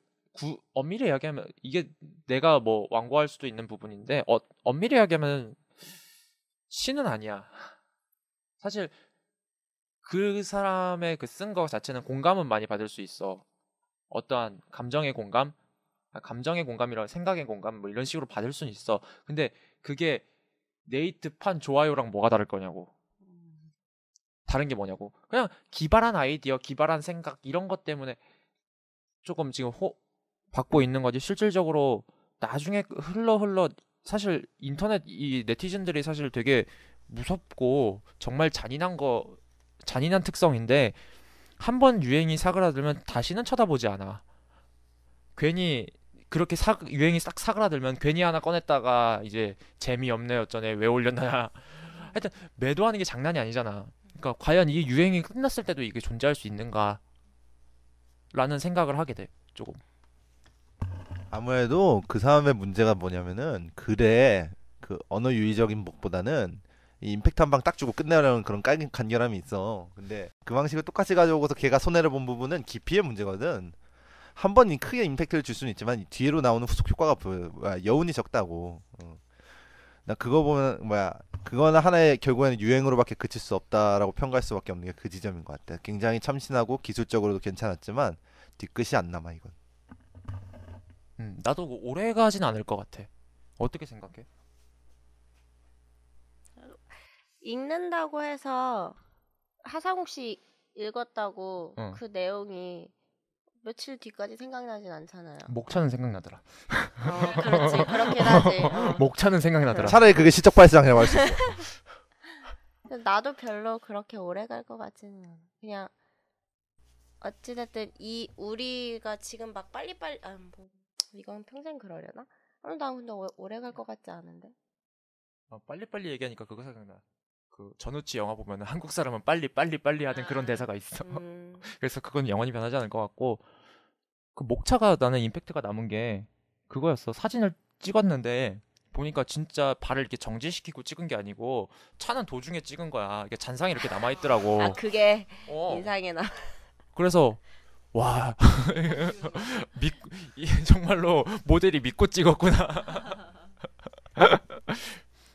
엄밀히 이야기하면 이게 내가 뭐 완고할 수도 있는 부분인데 엄밀히 이야기하면 시는 아니야. 사실 그 사람의 그 쓴 거 자체는 공감은 많이 받을 수 있어. 어떠한 감정의 공감이라 생각의 공감 뭐 이런 식으로 받을 수는 있어. 근데 그게 네이트판 좋아요랑 뭐가 다를 거냐고. 다른 게 뭐냐고. 그냥 기발한 아이디어, 기발한 생각 이런 것 때문에 조금 지금 받고 있는 거지. 실질적으로 나중에 흘러 사실 인터넷 이 네티즌들이 사실 되게 무섭고 정말 잔인한 특성인데 한 번 유행이 사그라들면 다시는 쳐다보지 않아. 괜히 그렇게 유행이 싹 사그라들면 괜히 하나 꺼냈다가 이제 재미없네 어쩌네 왜 올렸나. 하여튼 매도하는 게 장난이 아니잖아. 그러니까 과연 이게 유행이 끝났을 때도 이게 존재할 수 있는가 라는 생각을 하게 돼. 조금. 아무래도 그 사람의 문제가 뭐냐면은 글에 그 언어 유희적인 것보다는 이 임팩트 한 방 딱 주고 끝내려는 그런 간결함이 있어. 근데 그 방식을 똑같이 가져오고서 걔가 손해를 본 부분은 깊이의 문제거든. 한 번 크게 임팩트를 줄 수는 있지만 뒤로 나오는 후속 효과가 여운이 적다고. 나 그거 보면 그거는 하나의 결국에는 유행으로밖에 그칠 수 없다라고 평가할 수밖에 없는 게 그 지점인 것 같아. 굉장히 참신하고 기술적으로도 괜찮았지만 뒤끝이 안 남아 이건. 나도 오래 가진 않을 것 같아. 어떻게 생각해? 읽는다고 해서 하상욱 씨 읽었다고 응. 그 내용이 며칠 뒤까지 생각나진 않잖아요. 목차는 생각나더라. 그렇지. 그렇긴 하지. 목차는 생각나더라. 차라리 그게 시적 발상이라고 할 수 있어. 근데 나도 별로 그렇게 오래 갈 것 같지는 않아. 그냥 어찌됐든 우리가 지금 막 빨리빨리 뭐 이건 평생 그러려나? 난 근데 오래 갈 것 같지 않은데. 빨리빨리 얘기하니까 그거 생각나. 그 전우치 영화 보면은 한국 사람은 빨리 하는 그런 대사가 있어. 그래서 그건 영원히 변하지 않을 것 같고, 그 목차가 나는 임팩트가 남은 게 그거였어. 사진을 찍었는데 보니까 진짜 발을 이렇게 정지시키고 찍은 게 아니고 차는 도중에 찍은 거야. 이게 잔상이 이렇게 남아 있더라고. 아 그게 어. 인상에 나. 그래서 와 정말로 모델이 믿고 찍었구나.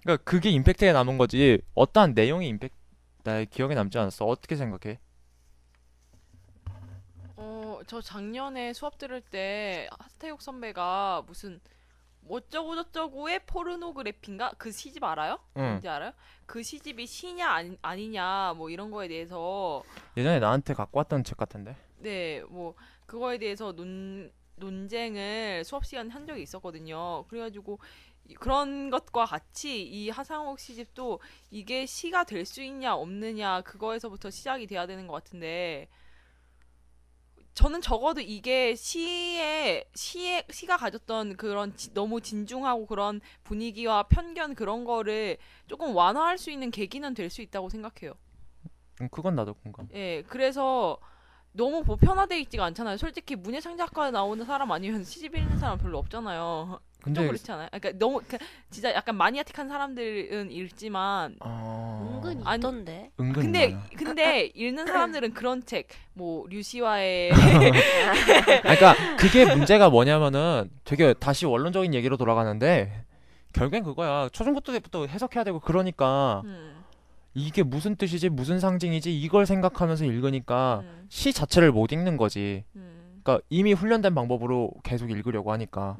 그러니까 그게 임팩트에 남은 거지. 어떠한 내용이 나의 기억에 남지 않았어. 어떻게 생각해? 저 작년에 수업 들을 때 하태욱 선배가 무슨 어쩌고저쩌고의 포르노그래피인가? 그 시집 알아요? 응. 뭔지 알아요? 그 시집이 시냐 아니냐 뭐 이런 거에 대해서 예전에 나한테 갖고 왔던 책 같은데. 네, 뭐 그거에 대해서 논쟁을 수업 시간에 한 적이 있었거든요. 그래가지고 그런 것과 같이 이 하상욱 시집도 이게 시가 될 수 있냐 없느냐 그거에서부터 시작이 돼야 되는 것 같은데 저는 적어도 이게 시가 가졌던 그런 너무 진중하고 그런 분위기와 편견 그런 거를 조금 완화할 수 있는 계기는 될 수 있다고 생각해요. 그건 나도 공감. 예, 그래서 너무 보편화돼 있지가 않잖아요. 솔직히 문예창작과에 나오는 사람 아니면 시집 읽는 사람 별로 없잖아요. 근데 좀 그렇지 않아요? 그러니까 너무 진짜 약간 마니아틱한 사람들은 읽지만 은근 아니, 있던데. 은근 근데 많아. 근데 읽는 사람들은 그런 책 뭐 류시와의 그러니까 그게 문제가 뭐냐면은 되게 다시 원론적인 얘기로 돌아가는데 결국엔 그거야. 초중고 때부터 해석해야 되고 그러니까 이게 무슨 뜻이지 무슨 상징이지 이걸 생각하면서 읽으니까 시 자체를 못 읽는 거지. 그러니까 이미 훈련된 방법으로 계속 읽으려고 하니까.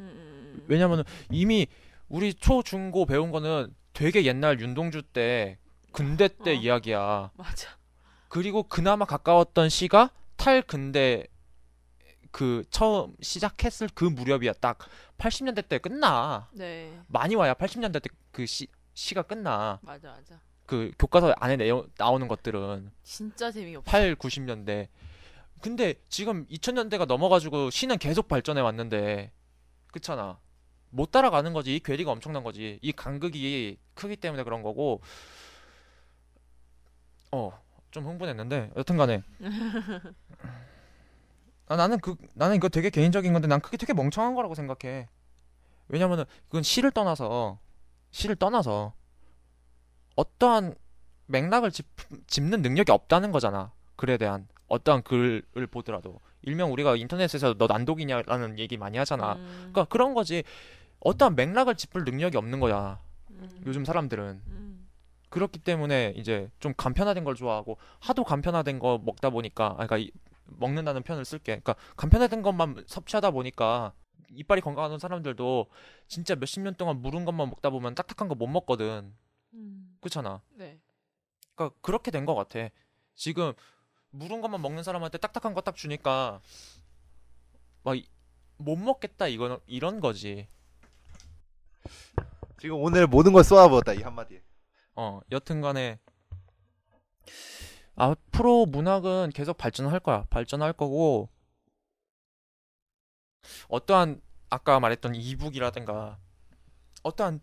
왜냐면은 이미 우리 초중고 배운 거는 되게 옛날 윤동주 때 근대 때 이야기야. 맞아. 그리고 그나마 가까웠던 시가 탈근대 그 처음 시작했을 그 무렵이야. 딱 80년대 때 끝나. 네. 많이 와야 80년대 때 그 시가 끝나. 맞아. 그 교과서 안에 나오는 것들은 진짜 재미없어. 8, 90년대. 근데 지금 2000년대가 넘어가지고 시는 계속 발전해 왔는데 그렇잖아. 못 따라가는 거지. 이 괴리가 엄청난 거지. 이 간극이 크기 때문에 그런 거고. 좀 흥분했는데 여튼간에 나는 이거 되게 개인적인 건데 난 그게 되게 멍청한 거라고 생각해. 왜냐면은 그건 시를 떠나서 어떠한 맥락을 짚는 능력이 없다는 거잖아. 글에 대한 어떠한 글을 보더라도 일명 우리가 인터넷에서 너 난독이냐라는 얘기 많이 하잖아. 그러니까 그런 거지. 어떠한 맥락을 짚을 능력이 없는 거야. 요즘 사람들은. 그렇기 때문에 이제 좀 간편화된 걸 좋아하고 하도 간편화된 거 먹다 보니까 그러니까 먹는다는 표현을 쓸게. 그러니까 간편화된 것만 섭취하다 보니까 이빨이 건강한 사람들도 진짜 몇십 년 동안 무른 것만 먹다 보면 딱딱한 거 못 먹거든. 그렇잖아. 네. 그러니까 그렇게 된 것 같아. 지금 무른 것만 먹는 사람한테 딱딱한 거 딱 주니까 막 못 먹겠다 이런 거지. 지금 오늘 모든 걸 쏘아부었다 이 한마디에. 여튼간에 앞으로 문학은 계속 발전할 거야. 발전할 거고 어떠한 아까 말했던 이북이라든가 어떠한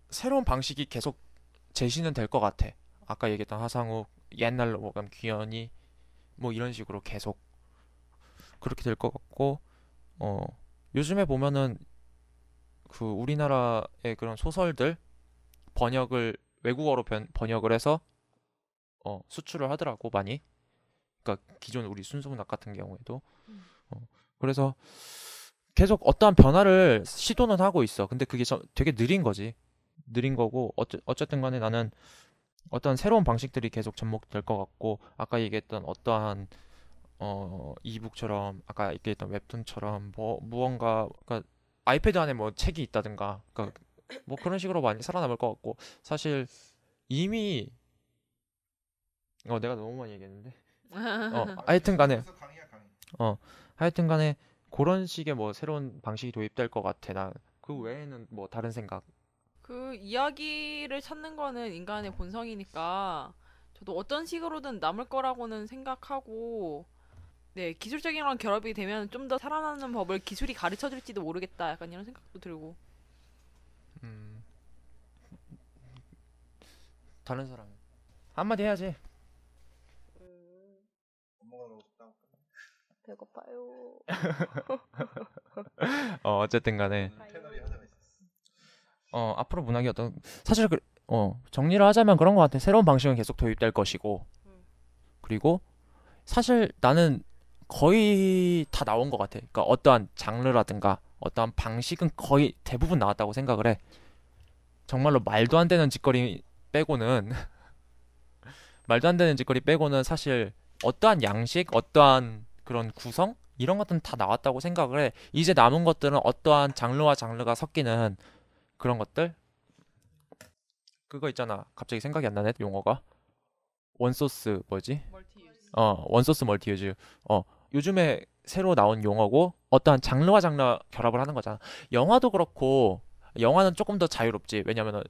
새로운 방식이 계속 제시는 될 것 같아. 아까 얘기했던 하상욱, 옛날로 보면 귀현이 뭐 이런 식으로 계속 그렇게 될 것 같고 요즘에 보면은 그 우리나라의 그런 소설들 번역을 외국어로 번역을 해서 수출을 하더라고 많이. 그러니까 기존 우리 순수문학 같은 경우에도 그래서 계속 어떠한 변화를 시도는 하고 있어. 근데 그게 되게 느린 거지. 느린 거고 어쨌든 간에 나는 어떤 새로운 방식들이 계속 접목될 것 같고 아까 얘기했던 어떠한 이북처럼 아까 얘기했던 웹툰처럼 뭐 무언가 그러니까 아이패드 안에 뭐 책이 있다든가 그러니까 뭐 그런 식으로 많이 살아남을 것 같고 사실 이미 내가 너무 많이 얘기했는데 하여튼간에 하여튼간에 그런 식의 뭐 새로운 방식이 도입될 것 같아. 나 그 외에는 뭐 다른 생각. 그 이야기를 찾는 거는 인간의 본성이니까 저도 어떤 식으로든 남을 거라고는 생각하고 네 기술적인 거랑 결합이 되면 좀 더 살아남는 법을 기술이 가르쳐 줄지도 모르겠다 약간 이런 생각도 들고 다른 사람 한마디 해야지. 배고파요. 어쨌든 간에 앞으로 문학이 사실 정리를 하자면 그런 것 같아. 새로운 방식은 계속 도입될 것이고 그리고 사실 나는 거의 다 나온 것 같아. 그러니까 어떠한 장르라든가 어떠한 방식은 거의 대부분 나왔다고 생각을 해. 정말로 말도 안 되는 짓거리 빼고는 사실 어떠한 양식, 어떠한 그런 구성 이런 것들은 다 나왔다고 생각을 해. 이제 남은 것들은 어떠한 장르와 장르가 섞이는 그런 것들. 그거 있잖아. 갑자기 생각이 안 나네. 용어가 원소스 뭐지? 원소스 멀티유즈. 요즘에 새로 나온 용어고 어떠한 장르와 장르 결합을 하는 거잖아. 영화도 그렇고 영화는 조금 더 자유롭지. 왜냐면은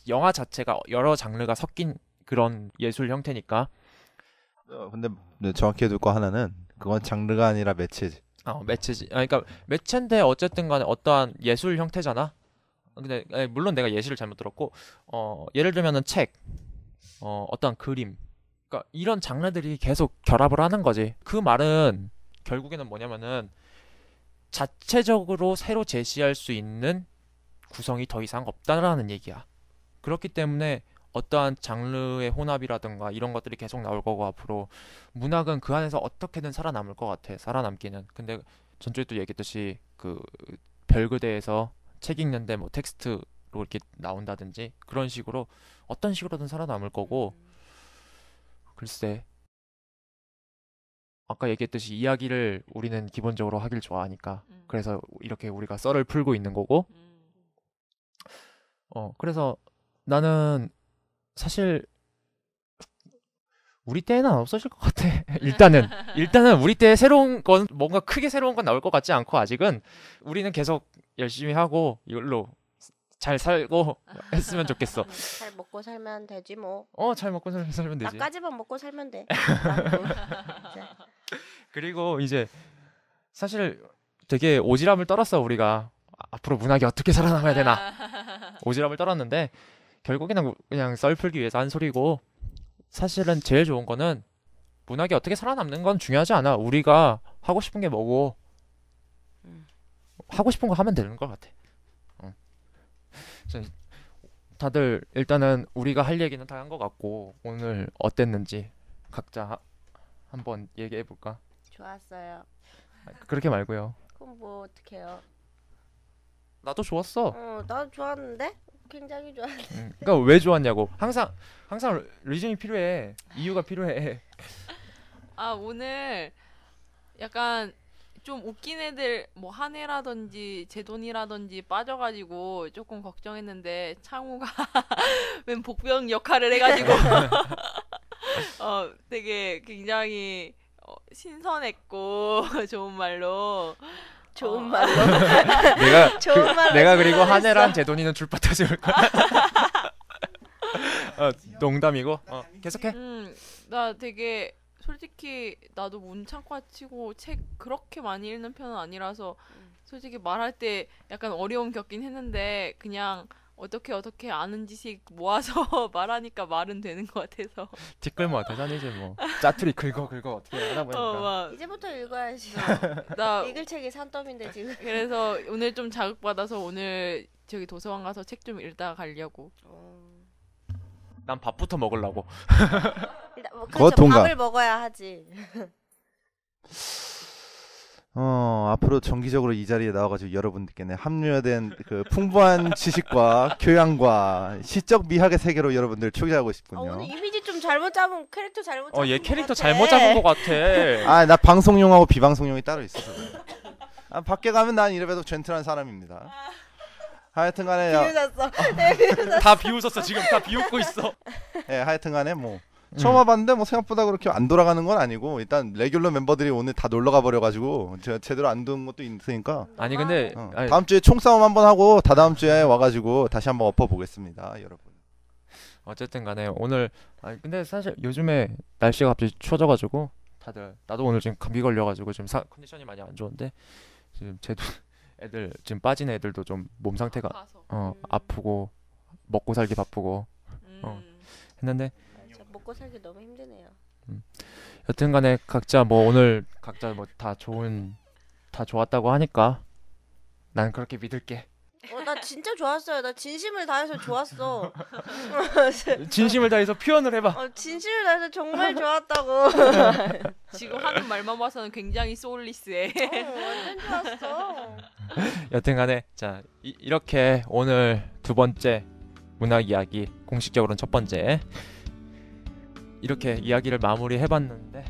영화 자체가 여러 장르가 섞인 그런 예술 형태니까. 근데 정확히 해둘 거 하나는 그건 장르가 아니라 매체지. 매체지. 그러니까 매체인데 어쨌든 간에 어떠한 예술 형태잖아. 근데 물론 내가 예시를 잘못 들었고 예를 들면은 책, 어떠한 그림, 그러니까 이런 장르들이 계속 결합을 하는 거지. 그 말은 결국에는 뭐냐면은 자체적으로 새로 제시할 수 있는 구성이 더 이상 없다라는 얘기야. 그렇기 때문에 어떠한 장르의 혼합이라든가 이런 것들이 계속 나올 거고 앞으로 문학은 그 안에서 어떻게든 살아남을 것 같아. 살아남기는. 근데 전주에 또 얘기했듯이 그 별그대에서 책 읽는데 뭐 텍스트로 이렇게 나온다든지 그런 식으로 어떤 식으로든 살아남을 거고 글쎄 아까 얘기했듯이 이야기를 우리는 기본적으로 하길 좋아하니까 그래서 이렇게 우리가 썰을 풀고 있는 거고 그래서 나는 사실 우리 때는 안 없어질 것 같아. 일단은 우리 때 새로운 건 뭔가 크게 새로운 건 나올 것 같지 않고 아직은 우리는 계속 열심히 하고 이걸로 잘 살고 했으면 좋겠어. 잘 먹고 살면 되지 뭐. 잘 먹고 살면 되지. 나까지만 먹고 살면 돼. 그리고 이제 사실 되게 오지랖을 떨었어 우리가. 앞으로 문학이 어떻게 살아남아야 되나 오지랖을 떨었는데 결국에는 그냥 썰 풀기 위해서 한 소리고 사실은 제일 좋은 거는 문학이 어떻게 살아남는 건 중요하지 않아. 우리가 하고 싶은 게 뭐고 하고 싶은 거 하면 되는 것 같아. 다들 일단은 우리가 할 얘기는 다 한 것 같고 오늘 어땠는지 각자 한번 얘기해 볼까? 좋았어요. 그렇게 말고요. 그럼 뭐 어떡해요? 나도 좋았어. 나도 좋았는데? 굉장히 좋았는데. 그러니까 왜 좋았냐고. 항상 리즌이 필요해. 이유가 필요해. 오늘 약간 좀 웃긴 애들 뭐 한혜라든지 제돈이라든지 빠져가지고 조금 걱정했는데 창우가 웬 복병 역할을 해가지고 되게 굉장히 신선했고 좋은 말로 내가 그리고 한혜랑 제돈이는 줄바타 세울 거야. 농담이고. 계속해. 나 되게 솔직히 나도 문창과 치고 책 그렇게 많이 읽는 편은 아니라서 솔직히 말할 때 약간 어려움 겪긴 했는데 그냥 어떻게 아는 지식 모아서 말하니까 말은 되는 것 같아서. 티끌 뭐 대단이지 뭐. 짜투리 긁어 어떻게 하다 보니까. 이제부터 읽어야지. 나 읽을 책이 산더미인데 지금. 그래서 오늘 좀 자극받아서 오늘 저기 도서관 가서 책 좀 읽다가 가려고. 난 밥부터 먹으려고. 그렇죠. 동감. 밥을 먹어야 하지. 앞으로 정기적으로 이 자리에 나와가지고 여러분들께 합류된 그 풍부한 지식과 교양과 시적 미학의 세계로 여러분들 초대하고 싶군요. 오늘 이미지 좀 잘못 잡은 캐릭터 잘못 잡은 얘 것 캐릭터 같아. 잘못 잡은 것 같아. 나 방송용하고 비방송용이 따로 있어서 그래. 밖에 가면 난 이래봬도 젠틀한 사람입니다. 하여튼간에 비웃었어. 네, 비웃었어. 다 비웃었어 지금 다 비웃고 있어. 예, 하여튼간에 뭐 처음 와봤는데 뭐 생각보다 그렇게 안 돌아가는 건 아니고 일단 레귤러 멤버들이 오늘 다 놀러 가버려가지고 제가 제대로 안 둔 것도 있으니까 아니 근데 아니, 다음 주에 총싸움 한번 하고 다다음 주에 와가지고 다시 한번 엎어보겠습니다, 여러분. 어쨌든 간에 오늘 근데 사실 요즘에 날씨가 갑자기 추워져가지고 다들 나도 오늘 지금 감기 걸려가지고 지금 컨디션이 많이 안 좋은데 지금 쟤도 애들 지금 빠진 애들도 좀 몸 상태가 가서. 아프고 먹고 살기 바쁘고 했는데 맞아, 먹고 살기 너무 힘드네요. 여튼간에 각자 뭐 오늘 각자 뭐 다 좋았다고 하니까 난 그렇게 믿을게. 나 진짜 좋았어요. 나 진심을 다해서 좋았어. 진심을 다해서 표현을 해봐. 진심을 다해서 정말 좋았다고. 지금 하는 말만 봐서는 굉장히 소울리스해. 완전 좋았어. 여튼간에 자 이렇게 오늘 두 번째 문학 이야기 공식적으로는 첫 번째 이렇게 이야기를 마무리해봤는데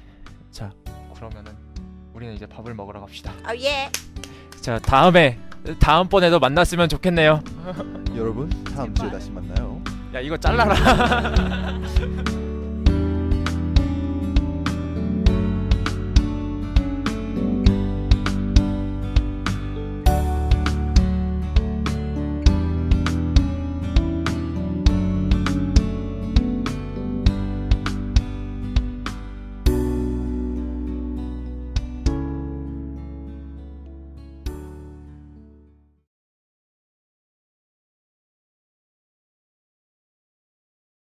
자 그러면은 우리는 이제 밥을 먹으러 갑시다. 예. 자 다음번에도 만났으면 좋겠네요. 여러분 다음 주에 다시 만나요. 야 이거 잘라라.